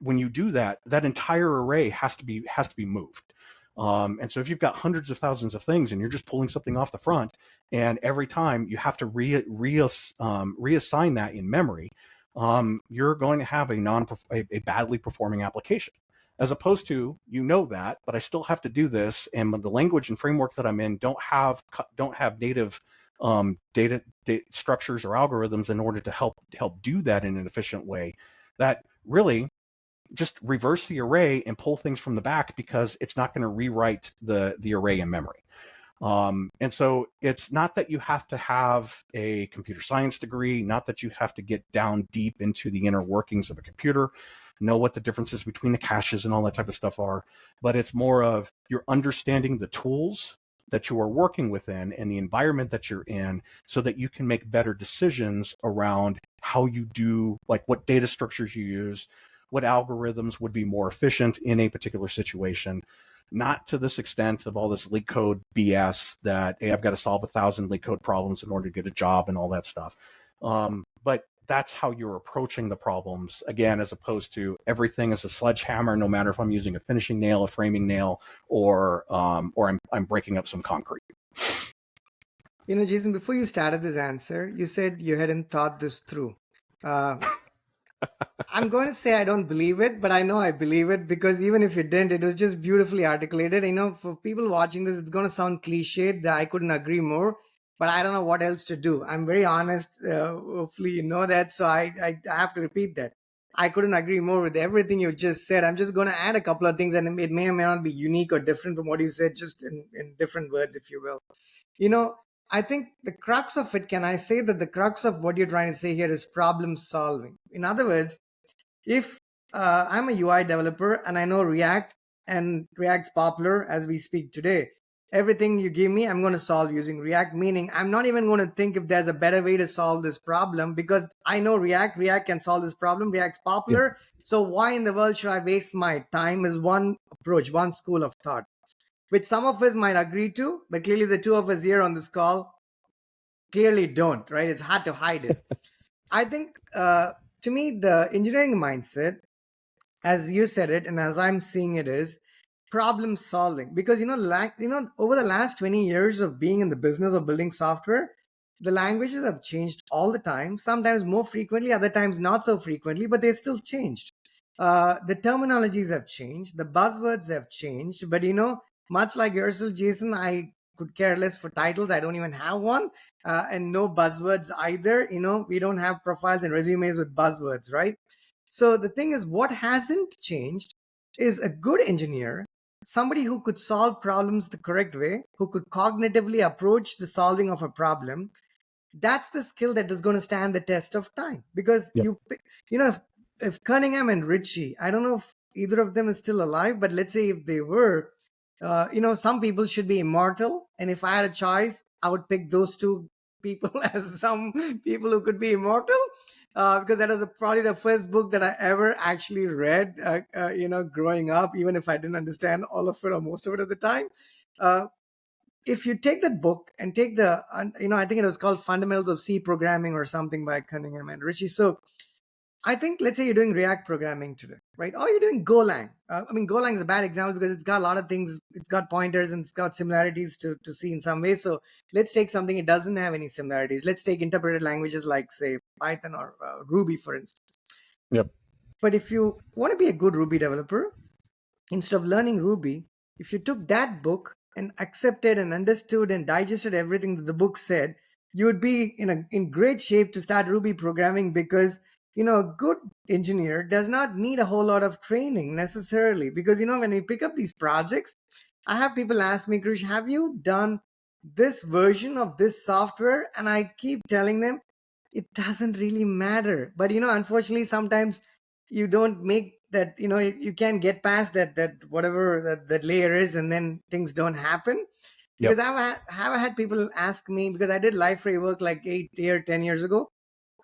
when you do that, that entire array has to be moved. And so if you've got hundreds of thousands of things and you're just pulling something off the front, and every time you have to reassign that in memory, you're going to have a badly performing application. As opposed to, that, but I still have to do this, and the language and framework that I'm in don't have native data structures or algorithms in order to help do that in an efficient way. That really just reverse the array and pull things from the back, because it's not going to rewrite the array in memory. And so it's not that you have to have a computer science degree, not that you have to get down deep into the inner workings of a computer, know what the differences between the caches and all that type of stuff are, but it's more of you're understanding the tools that you are working within and the environment that you're in, so that you can make better decisions around how you do, like what data structures you use, what algorithms would be more efficient in a particular situation. Not to this extent of all this LeetCode BS that, hey, I've got to solve 1,000 LeetCode problems in order to get a job and all that stuff. But that's how you're approaching the problems, again, as opposed to everything is a sledgehammer, no matter if I'm using a finishing nail, a framing nail, or I'm breaking up some concrete. Jason, before you started this answer, you said you hadn't thought this through. I'm going to say I don't believe it, but I know I believe it, because even if you didn't, it was just beautifully articulated. For people watching this, it's going to sound cliched that I couldn't agree more, but I don't know what else to do. I'm very honest. Hopefully, you know that. So I have to repeat that. I couldn't agree more with everything you just said. I'm just going to add a couple of things, and it may or may not be unique or different from what you said, just in different words, if you will. I think the crux of it, can I say that the crux of what you're trying to say here is problem solving? In other words, if I'm a UI developer and I know React, and React's popular as we speak today, everything you give me, I'm going to solve using React, meaning I'm not even going to think if there's a better way to solve this problem, because I know React can solve this problem. React's popular. Yeah. So why in the world should I waste my time, is one approach, one school of thought, which some of us might agree to, but clearly the two of us here on this call clearly don't, right? It's hard to hide it. I think, to me, the engineering mindset, as you said it, and as I'm seeing it, is problem solving. Because, over the last 20 years of being in the business of building software, the languages have changed all the time, sometimes more frequently, other times not so frequently, but they still changed. The terminologies have changed, the buzzwords have changed, but much like yourself, Jason, I could care less for titles. I don't even have one, and no buzzwords either. We don't have profiles and resumes with buzzwords, right? So the thing is, what hasn't changed is a good engineer, somebody who could solve problems the correct way, who could cognitively approach the solving of a problem. That's the skill that is going to stand the test of time. Because Yep. if Cunningham and Ritchie, I don't know if either of them is still alive, but let's say if they were, some people should be immortal, and if I had a choice, I would pick those two people as some people who could be immortal, because that was probably the first book that I ever actually read, growing up, even if I didn't understand all of it or most of it at the time. If you take that book and take I think it was called Fundamentals of C Programming or something by Cunningham and Ritchie. So I think, let's say you're doing React programming today, right? Or you're doing Golang. Golang is a bad example because it's got a lot of things. It's got pointers and it's got similarities to see in some ways. So let's take something it doesn't have any similarities. Let's take interpreted languages like, say, Python or Ruby, for instance. Yep. But if you want to be a good Ruby developer, instead of learning Ruby, if you took that book and accepted and understood and digested everything that the book said, you would be in great shape to start Ruby programming, because a good engineer does not need a whole lot of training necessarily. Because when we pick up these projects, I have people ask me, Krish, have you done this version of this software? And I keep telling them it doesn't really matter. But unfortunately, sometimes you don't make that, you can't get past that whatever that layer is, and then things don't happen. Because Yep. have had people ask me, because I did Liferay work like 8 or 10 years ago.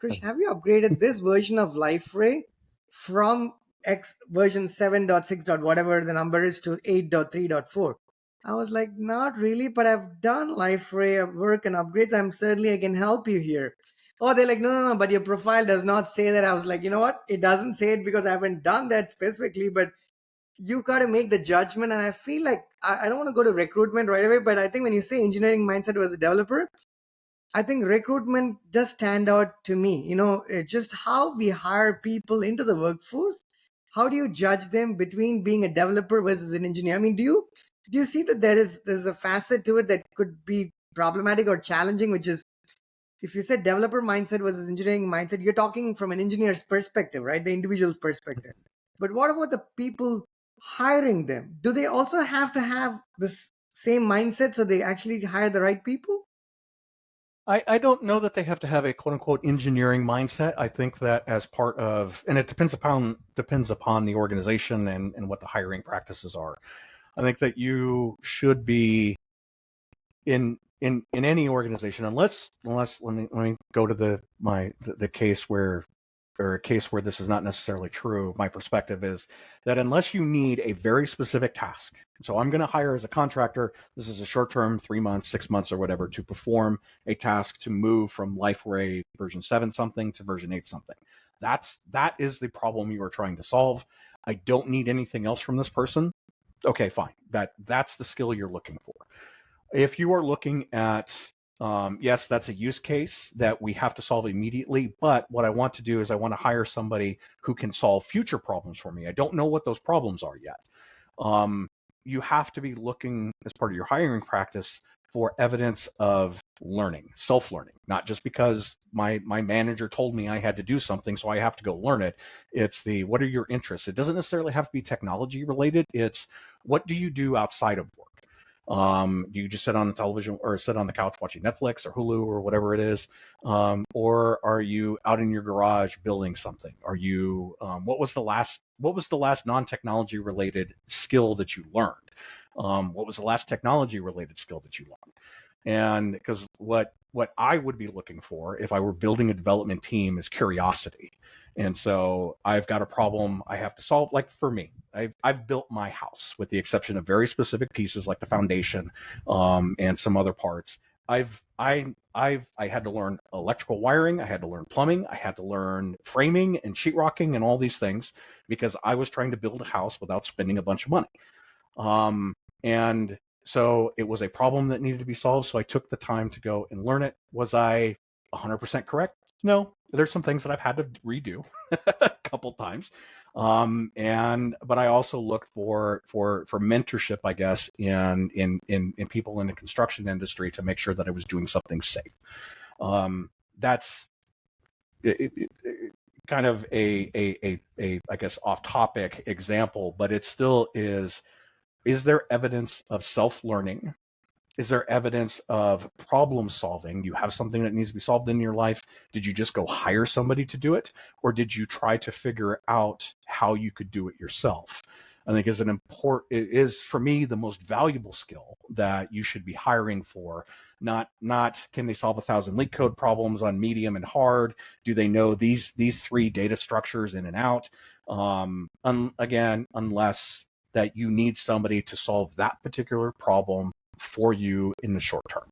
Krish, have you upgraded this version of Liferay from X version 7.6 dot whatever the number is to 8.3.4? I was like, not really, but I've done Liferay work and upgrades. I can help you here. Oh, they're like, no, no, no, but your profile does not say that. I was like, you know what? It doesn't say it because I haven't done that specifically, but you got to make the judgment. And I feel like I don't want to go to recruitment right away, but I think when you say engineering mindset as a developer, I think recruitment does stand out to me. Just how we hire people into the workforce. How do you judge them between being a developer versus an engineer? I mean, do you see that there's a facet to it that could be problematic or challenging, which is, if you said developer mindset versus engineering mindset, you're talking from an engineer's perspective, right? The individual's perspective. But what about the people hiring them? Do they also have to have this same mindset so they actually hire the right people? I don't know that they have to have a quote unquote engineering mindset. I think that as part of, and it depends upon the organization and what the hiring practices are. I think that you should be in any organization, unless let me go to the case where, or a case where this is not necessarily true. My perspective is that unless you need a very specific task, so I'm going to hire as a contractor, this is a short term, 3 months, 6 months, or whatever, to perform a task to move from LifeRay version 7 something to version 8 something. That is the problem you are trying to solve. I don't need anything else from this person. Okay, fine. That's the skill you're looking for. If you are looking at, yes, that's a use case that we have to solve immediately, but what I want to do is I want to hire somebody who can solve future problems for me. I don't know what those problems are yet. Um, you have to be looking as part of your hiring practice for evidence of learning, self-learning, not just because my manager told me I had to do something, so I have to go learn it. It's what are your interests? It doesn't necessarily have to be technology related. It's what do you do outside of work? Do you just sit on the television or sit on the couch watching Netflix or Hulu or whatever it is? Or are you out in your garage building something? Are you, what was the last non-technology related skill that you learned? What was the last technology related skill that you learned? And because what I would be looking for if I were building a development team is curiosity. And so I've got a problem I have to solve. Like for me, I've built my house with the exception of very specific pieces like the foundation, and some other parts. I had to learn electrical wiring. I had to learn plumbing. I had to learn framing and sheetrocking and all these things because I was trying to build a house without spending a bunch of money. And so it was a problem that needed to be solved. So I took the time to go and learn it. Was I 100% correct? No. There's some things that I've had to redo a couple times. But I also looked for mentorship, I guess, in people in the construction industry to make sure that I was doing something safe. That's kind of a I guess off topic example, but it still is there evidence of self-learning? Is there evidence of problem solving? Do you have something that needs to be solved in your life? Did you just go hire somebody to do it? Or did you try to figure out how you could do it yourself? I think it is for me the most valuable skill that you should be hiring for. Not can they solve 1,000 leak code problems on medium and hard? Do they know these three data structures in and out? Again, unless that you need somebody to solve that particular problem for you in the short term.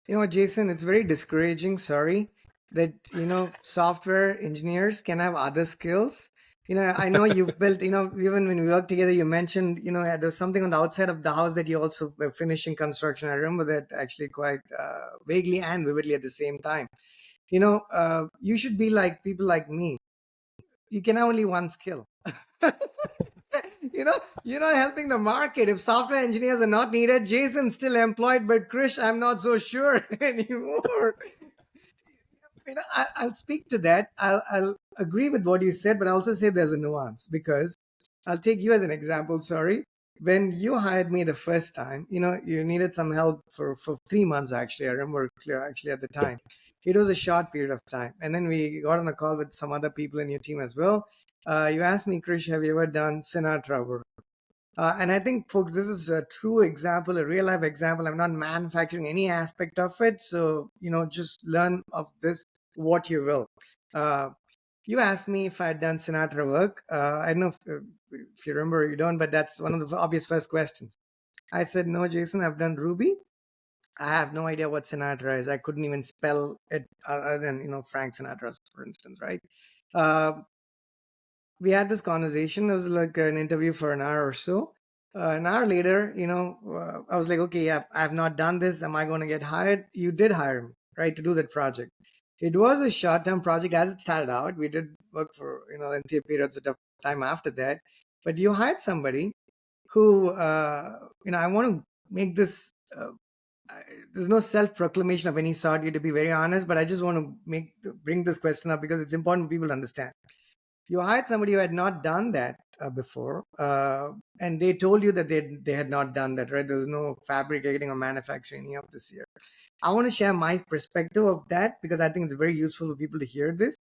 You know what, Jason, it's very discouraging, sorry, that, software engineers can have other skills. I know you've built, even when we worked together, you mentioned, there's something on the outside of the house that you also were finishing construction. I remember that actually quite vaguely and vividly at the same time. You should be like people like me. you can have only one skill. You're not helping the market. If software engineers are not needed, Jason's still employed, but Krish, I'm not so sure anymore. I'll speak to that. I'll agree with what you said, but I also say there's a nuance, because I'll take you as an example. Sorry. When you hired me the first time, you needed some help for 3 months, actually. I remember clear, actually, at the Yep. time. It was a short period of time. And then we got on a call with some other people in your team as well. You asked me, Krish, have you ever done Sinatra work? And I think, folks, this is a true example, a real life example. I'm not manufacturing any aspect of it. So, just learn of this what you will. Uh, you asked me if I'd done Sinatra work. I don't know if you remember or you don't, but that's one of the obvious first questions. I said, no, Jason, I've done Ruby. I have no idea what Sinatra is. I couldn't even spell it other than, Frank Sinatra, for instance, right? Uh, we had this conversation. It was like an interview for an hour or so. An hour later, I was like, okay, yeah, I have not done this. Am I going to get hired? You did hire me, right, to do that project. It was a short-term project as it started out. We did work for, lengthy periods of time after that. But you hired somebody who, I want to make this. There's no self-proclamation of any sort, you to be very honest, but I just want to bring this question up because it's important for people to understand. You hired somebody who had not done that before, and they told you that they had not done that, right? There's no fabricating or manufacturing any of this here. I want to share my perspective of that because I think it's very useful for people to hear this.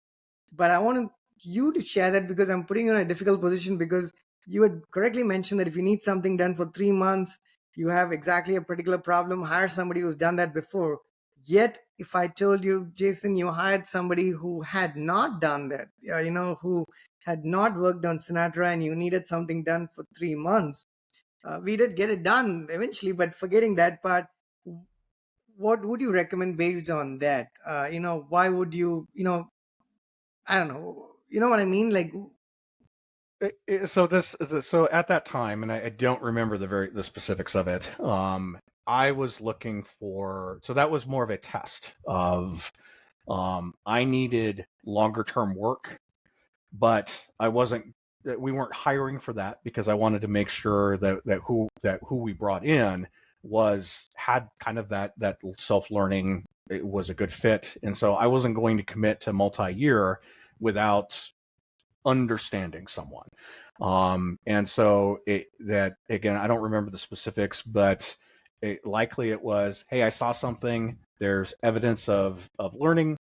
But I want you to share that because I'm putting you in a difficult position, because you had correctly mentioned that if you need something done for 3 months, you have exactly a particular problem, hire somebody who's done that before. Yet, if I told you, Jason, you hired somebody who had not done that, who had not worked on Sinatra, and you needed something done for 3 months, we did get it done eventually, but forgetting that part, what would you recommend based on that? Why would you, I don't know. You know what I mean? Like, So at that time, and I don't remember the specifics of it. I was looking for, so that was more of a test of, I needed longer term work, but we weren't hiring for that because I wanted to make sure that who we brought in had kind of that self-learning, it was a good fit. And so I wasn't going to commit to multi-year without understanding someone. And so that again, I don't remember the specifics, but likely it was, hey, I saw something. There's evidence of learning.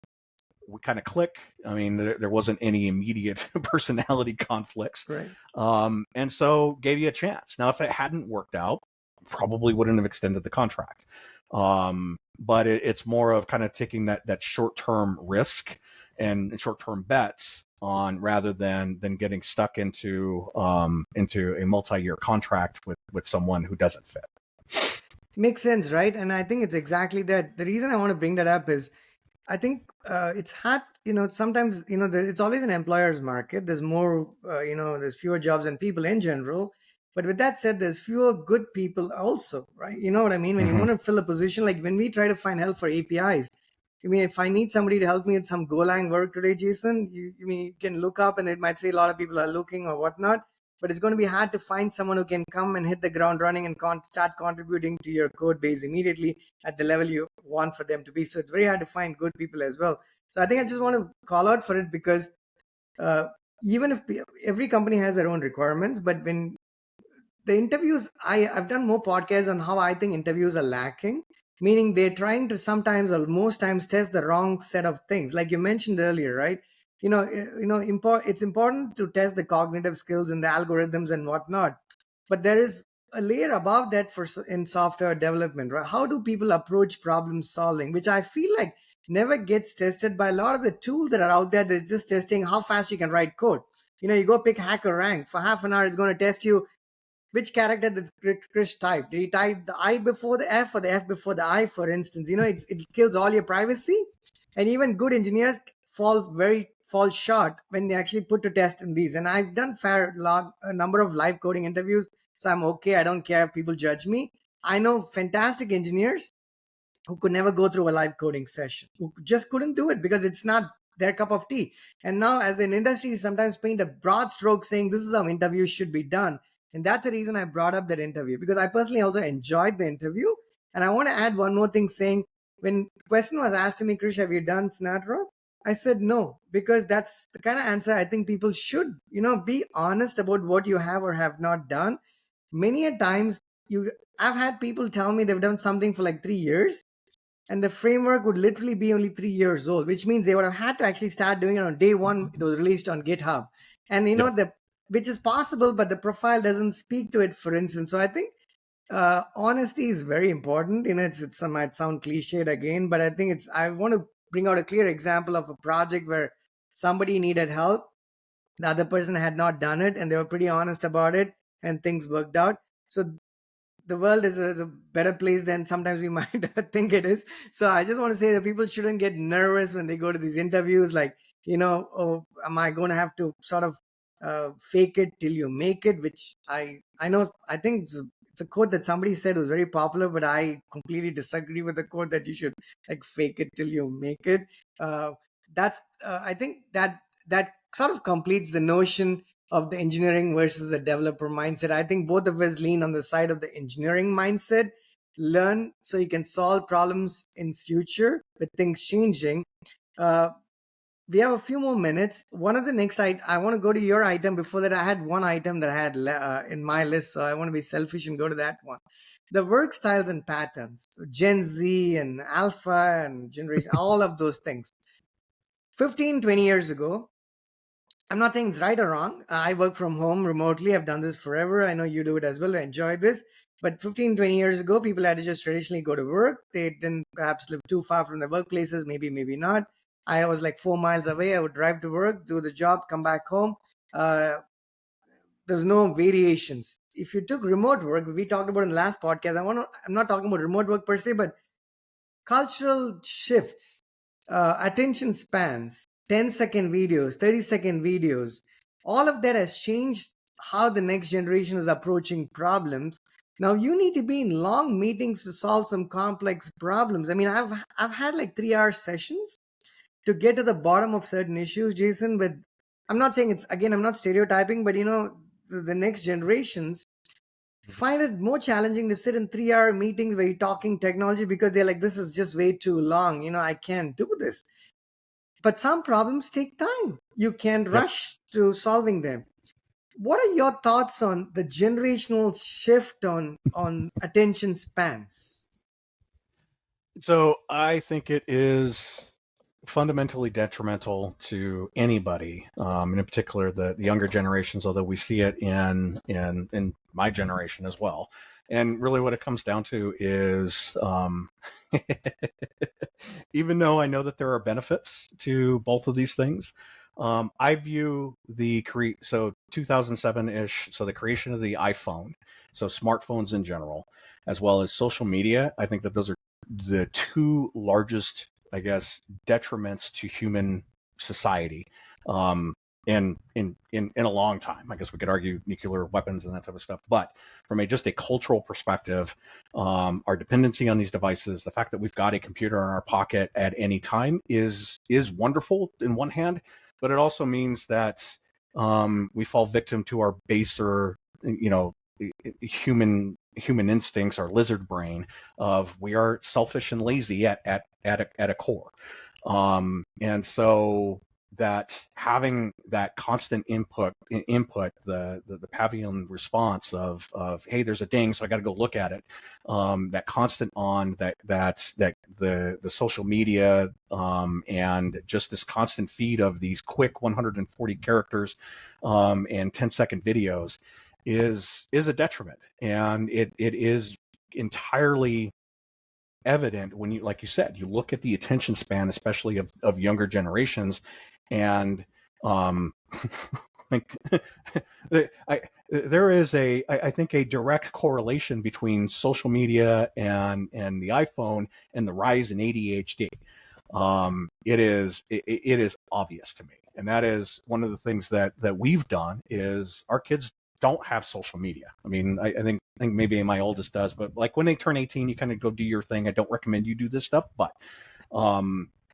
We kind of click. I mean, there wasn't any immediate personality conflicts, right. And so gave you a chance. Now, if it hadn't worked out, probably wouldn't have extended the contract. But it's more of kind of taking that short-term risk and short-term bets on, rather than getting stuck into a multi-year contract with someone who doesn't fit. Makes sense, right? And I think it's exactly that. The reason I want to bring that up is I think it's hard, sometimes, it's always an employer's market. There's more, there's fewer jobs and people in general. But with that said, there's fewer good people also, right? You know what I mean? When you Mm-hmm. want to fill a position, like when we try to find help for APIs, I mean, if I need somebody to help me with some Golang work today, Jason, you can look up and it might say a lot of people are looking or whatnot, but it's going to be hard to find someone who can come and hit the ground running and start contributing to your code base immediately at the level you want for them to be. So it's very hard to find good people as well. So I think I just want to call out for it because uh, even if every company has their own requirements, but when the interviews, I've done more podcasts on how I think interviews are lacking, meaning they're trying to sometimes or most times test the wrong set of things, like you mentioned earlier, right? It's important to test the cognitive skills and the algorithms and whatnot, but there is a layer above that in software development, right? How do people approach problem solving, which I feel like never gets tested by a lot of the tools that are out there. They're just testing how fast you can write code. You go pick hacker rank for half an hour, it's going to test you which character did Chris type. Did he type the I before the F or the F before the I, for instance? It kills all your privacy. And even good engineers fall short when they actually put to test in these. And I've done a number of live coding interviews, so I'm okay. I don't care if people judge me. I know fantastic engineers who could never go through a live coding session, who just couldn't do it because it's not their cup of tea. And now, as an industry, sometimes paint a broad stroke saying this is how interviews should be done. And that's the reason I brought up that interview, because I personally also enjoyed the interview. And I want to add one more thing, saying when the question was asked to me, Krish, have you done Snatro? I said no, because that's the kind of answer I think people should, be honest about what you have or have not done. Many a times I've had people tell me they've done something for like 3 years, and the framework would literally be only 3 years old, which means they would have had to actually start doing it on day one. It was released on GitHub, and Yep. the which is possible, but the profile doesn't speak to it, for instance. So I think honesty is very important. It might sound cliched again, but I think I want to bring out a clear example of a project where somebody needed help, the other person had not done it, and they were pretty honest about it, and things worked out. So the world is a better place than sometimes we might think it is. So I just want to say that people shouldn't get nervous when they go to these interviews, like, oh, am I going to have to sort of fake it till you make it, which I know, I think it's a quote that somebody said was very popular, but I completely disagree with the quote that you should like fake it till you make it. That's I think that sort of completes the notion of the engineering versus the developer mindset. I think both of us lean on the side of the engineering mindset. Learn so you can solve problems in future with things changing. Uh, we have a few more minutes. One of the next I want to go to your item. Before that, I had one item that I had in my list, so I want to be selfish and go to that one. The work styles and patterns, Gen Z and Alpha and Generation, all of those things. 15, 20 years ago, I'm not saying it's right or wrong. I work from home remotely. I've done this forever. I know you do it as well. I enjoy this. But 15, 20 years ago, people had to just traditionally go to work. They didn't perhaps live too far from their workplaces, maybe not. I was like 4 miles away. I would drive to work, do the job, come back home. Uh, there's no variations. If you took remote work, we talked about in the last podcast, I'm not talking about remote work per se, but cultural shifts, attention spans, 10-second videos, 30-second videos, all of that has changed how the next generation is approaching problems. Now you need to be in long meetings to solve some complex problems. I mean, I've had like 3 hour sessions to get to the bottom of certain issues, Jason. With I'm not saying it's, again, I'm not stereotyping, but the next generations find it more challenging to sit in 3 hour meetings where you're talking technology, because they're like, this is just way too long. I can't do this. But some problems take time. You can't Yep. rush to solving them. What are your thoughts on the generational shift on attention spans? So I think it is fundamentally detrimental to anybody, and in particular the younger generations. Although we see it in my generation as well. And really, what it comes down to is, even though I know that there are benefits to both of these things, I view so 2007-ish, so the creation of the iPhone, so smartphones in general, as well as social media. I think that those are the two largest, I guess, detriments to human society, in a long time. I guess we could argue nuclear weapons and that type of stuff, but from just a cultural perspective, our dependency on these devices, the fact that we've got a computer in our pocket at any time is wonderful in one hand, but it also means that we fall victim to our baser, human instincts, our lizard brain of we are selfish and lazy at a core. And so that having that constant input, the Pavian response of hey, there's a ding, so I got to go look at it. That constant on that the social media, and just this constant feed of these quick 140 characters, and 10-second videos is a detriment, and it is entirely evident when you, like you said, you look at the attention span, especially of younger generations, and like there is I think a direct correlation between social media and the iPhone and the rise in ADHD. It is obvious to me, and that is one of the things that we've done is our kids don't have social media. I mean, I think maybe my oldest does, but like when they turn 18, you kind of go do your thing. I don't recommend you do this stuff, but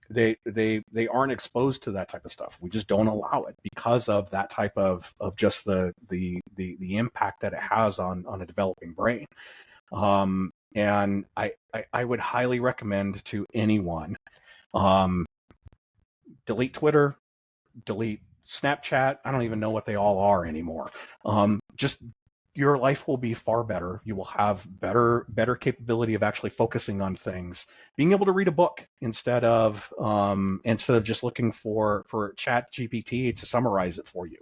they aren't exposed to that type of stuff. We just don't allow it because of that type of just the impact that it has on a developing brain. And I would highly recommend to anyone, um, delete Twitter, delete Snapchat. I don't even know what they all are anymore. Just your life will be far better. You will have better capability of actually focusing on things. Being able to read a book instead of just looking for Chat GPT to summarize it for you.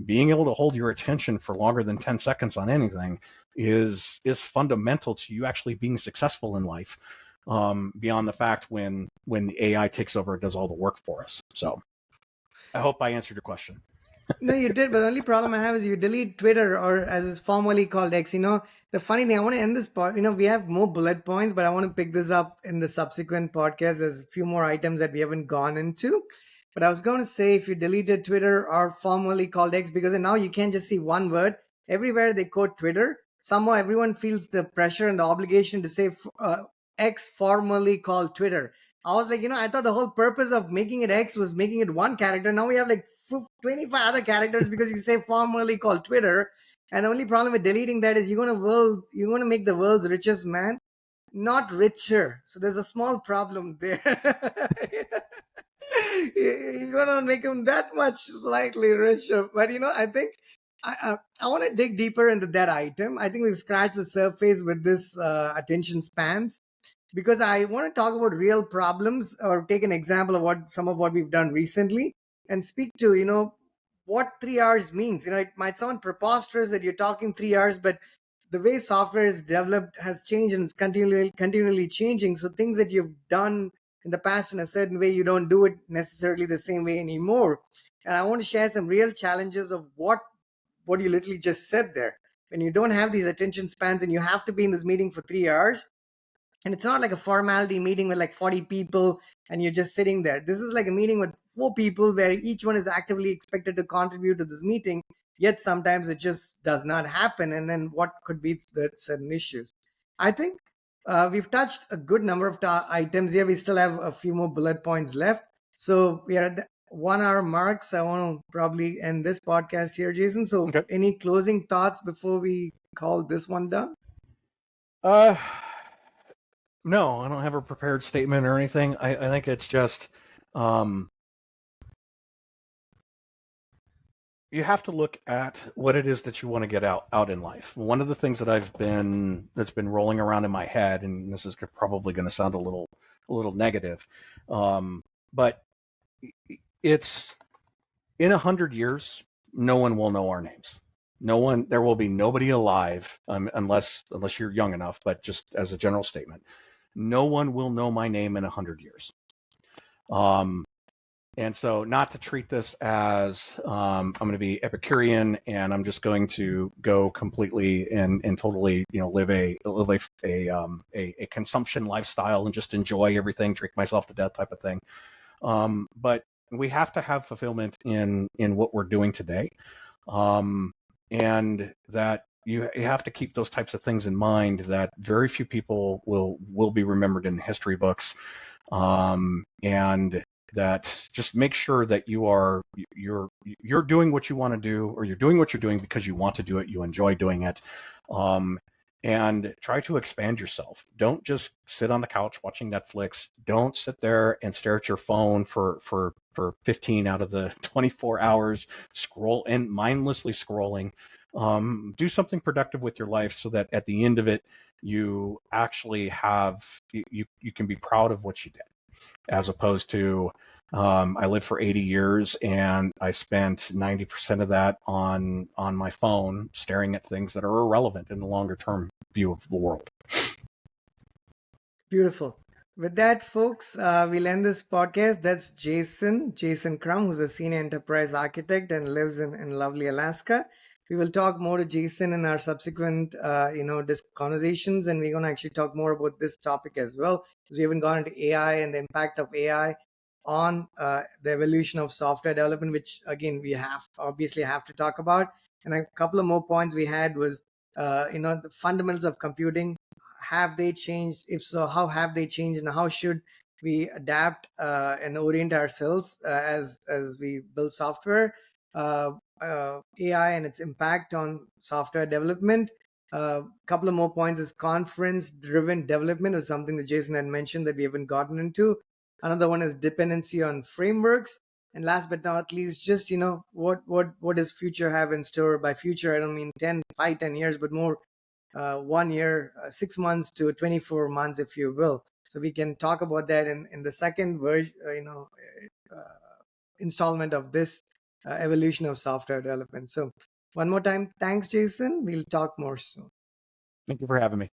Being able to hold your attention for longer than 10 seconds on anything is fundamental to you actually being successful in life. Beyond the fact when the AI takes over, it does all the work for us. So I hope I answered your question. No, you did, but the only problem I have is you delete Twitter, or as it's formerly called X. The funny thing, I want to end this part. We have more bullet points, but I want to pick this up in the subsequent podcast. There's a few more items that we haven't gone into. But I was going to say, if you deleted Twitter, or formerly called X, because now you can't just see one word. Everywhere they quote Twitter, somehow everyone feels the pressure and the obligation to say X, formerly called Twitter. I was like, I thought the whole purpose of making it X was making it one character. Now we have like 25 other characters because you say formerly called Twitter. And the only problem with deleting that is you're gonna make the world's richest man, not richer. So there's a small problem there. You're gonna make him that much slightly richer. But I think I want to dig deeper into that item. I think we've scratched the surface with this attention spans, because I want to talk about real problems, or take an example of some of what we've done recently, and speak to what 3 hours means. It might sound preposterous that you're talking 3 hours, but the way software is developed has changed, and it's continually changing. So things that you've done in the past in a certain way, you don't do it necessarily the same way anymore. And I want to share some real challenges of what you literally just said there. When you don't have these attention spans and you have to be in this meeting for 3 hours, and it's not like a formality meeting with like 40 people and you're just sitting there. This is like a meeting with 4 people where each one is actively expected to contribute to this meeting, yet sometimes it just does not happen. And then what could be the certain issues? I think we've touched a good number of items here. We still have a few more bullet points left. So we are at the 1 hour mark. So I want to probably end this podcast here, Jason. So Okay. any closing thoughts before we call this one done? Uh, no, I don't have a prepared statement or anything. I think it's just, um, you have to look at what it is that you want to get out in life. One of the things that's been rolling around in my head, and this is probably going to sound a little negative, but it's in 100 years, no one will know our names. There will be nobody alive, unless you're young enough. But just as a general statement, no one will know my name in 100 years. And so, not to treat this as I'm going to be Epicurean and I'm just going to go completely and totally, live a consumption lifestyle and just enjoy everything, drink myself to death type of thing. But we have to have fulfillment in what we're doing today, and that you have to keep those types of things in mind. That very few people will be remembered in history books, and that just make sure that you're doing what you want to do, or you're doing what you're doing because you want to do it, you enjoy doing it, and try to expand yourself. Don't just sit on the couch watching Netflix. Don't sit there and stare at your phone for 15 out of the 24 hours mindlessly scrolling. Do something productive with your life so that at the end of it, you actually you can be proud of what you did, as opposed to I lived for 80 years and I spent 90% of that on my phone staring at things that are irrelevant in the longer term view of the world. Beautiful. With that, folks, we'll end this podcast. That's Jason Crum, who's a senior enterprise architect and lives in lovely Alaska. We will talk more to Jason in our subsequent, conversations, and we're going to actually talk more about this topic as well, because we haven't gone into AI and the impact of AI on the evolution of software development, which again we obviously have to talk about. And a couple of more points we had was, the fundamentals of computing. Have they changed? If so, how have they changed, and how should we adapt and orient ourselves as we build software. AI and its impact on software development. A couple of more points is conference driven development, is something that Jason had mentioned that we haven't gotten into. Another one is dependency on frameworks. And last but not least, just what does future have in store? By future, I don't mean 10 years, but more 1 year, 6 months to 24 months, if you will. So we can talk about that in the second version, installment of this evolution of software development. So one more time, thanks, Jason. We'll talk more soon. Thank you for having me.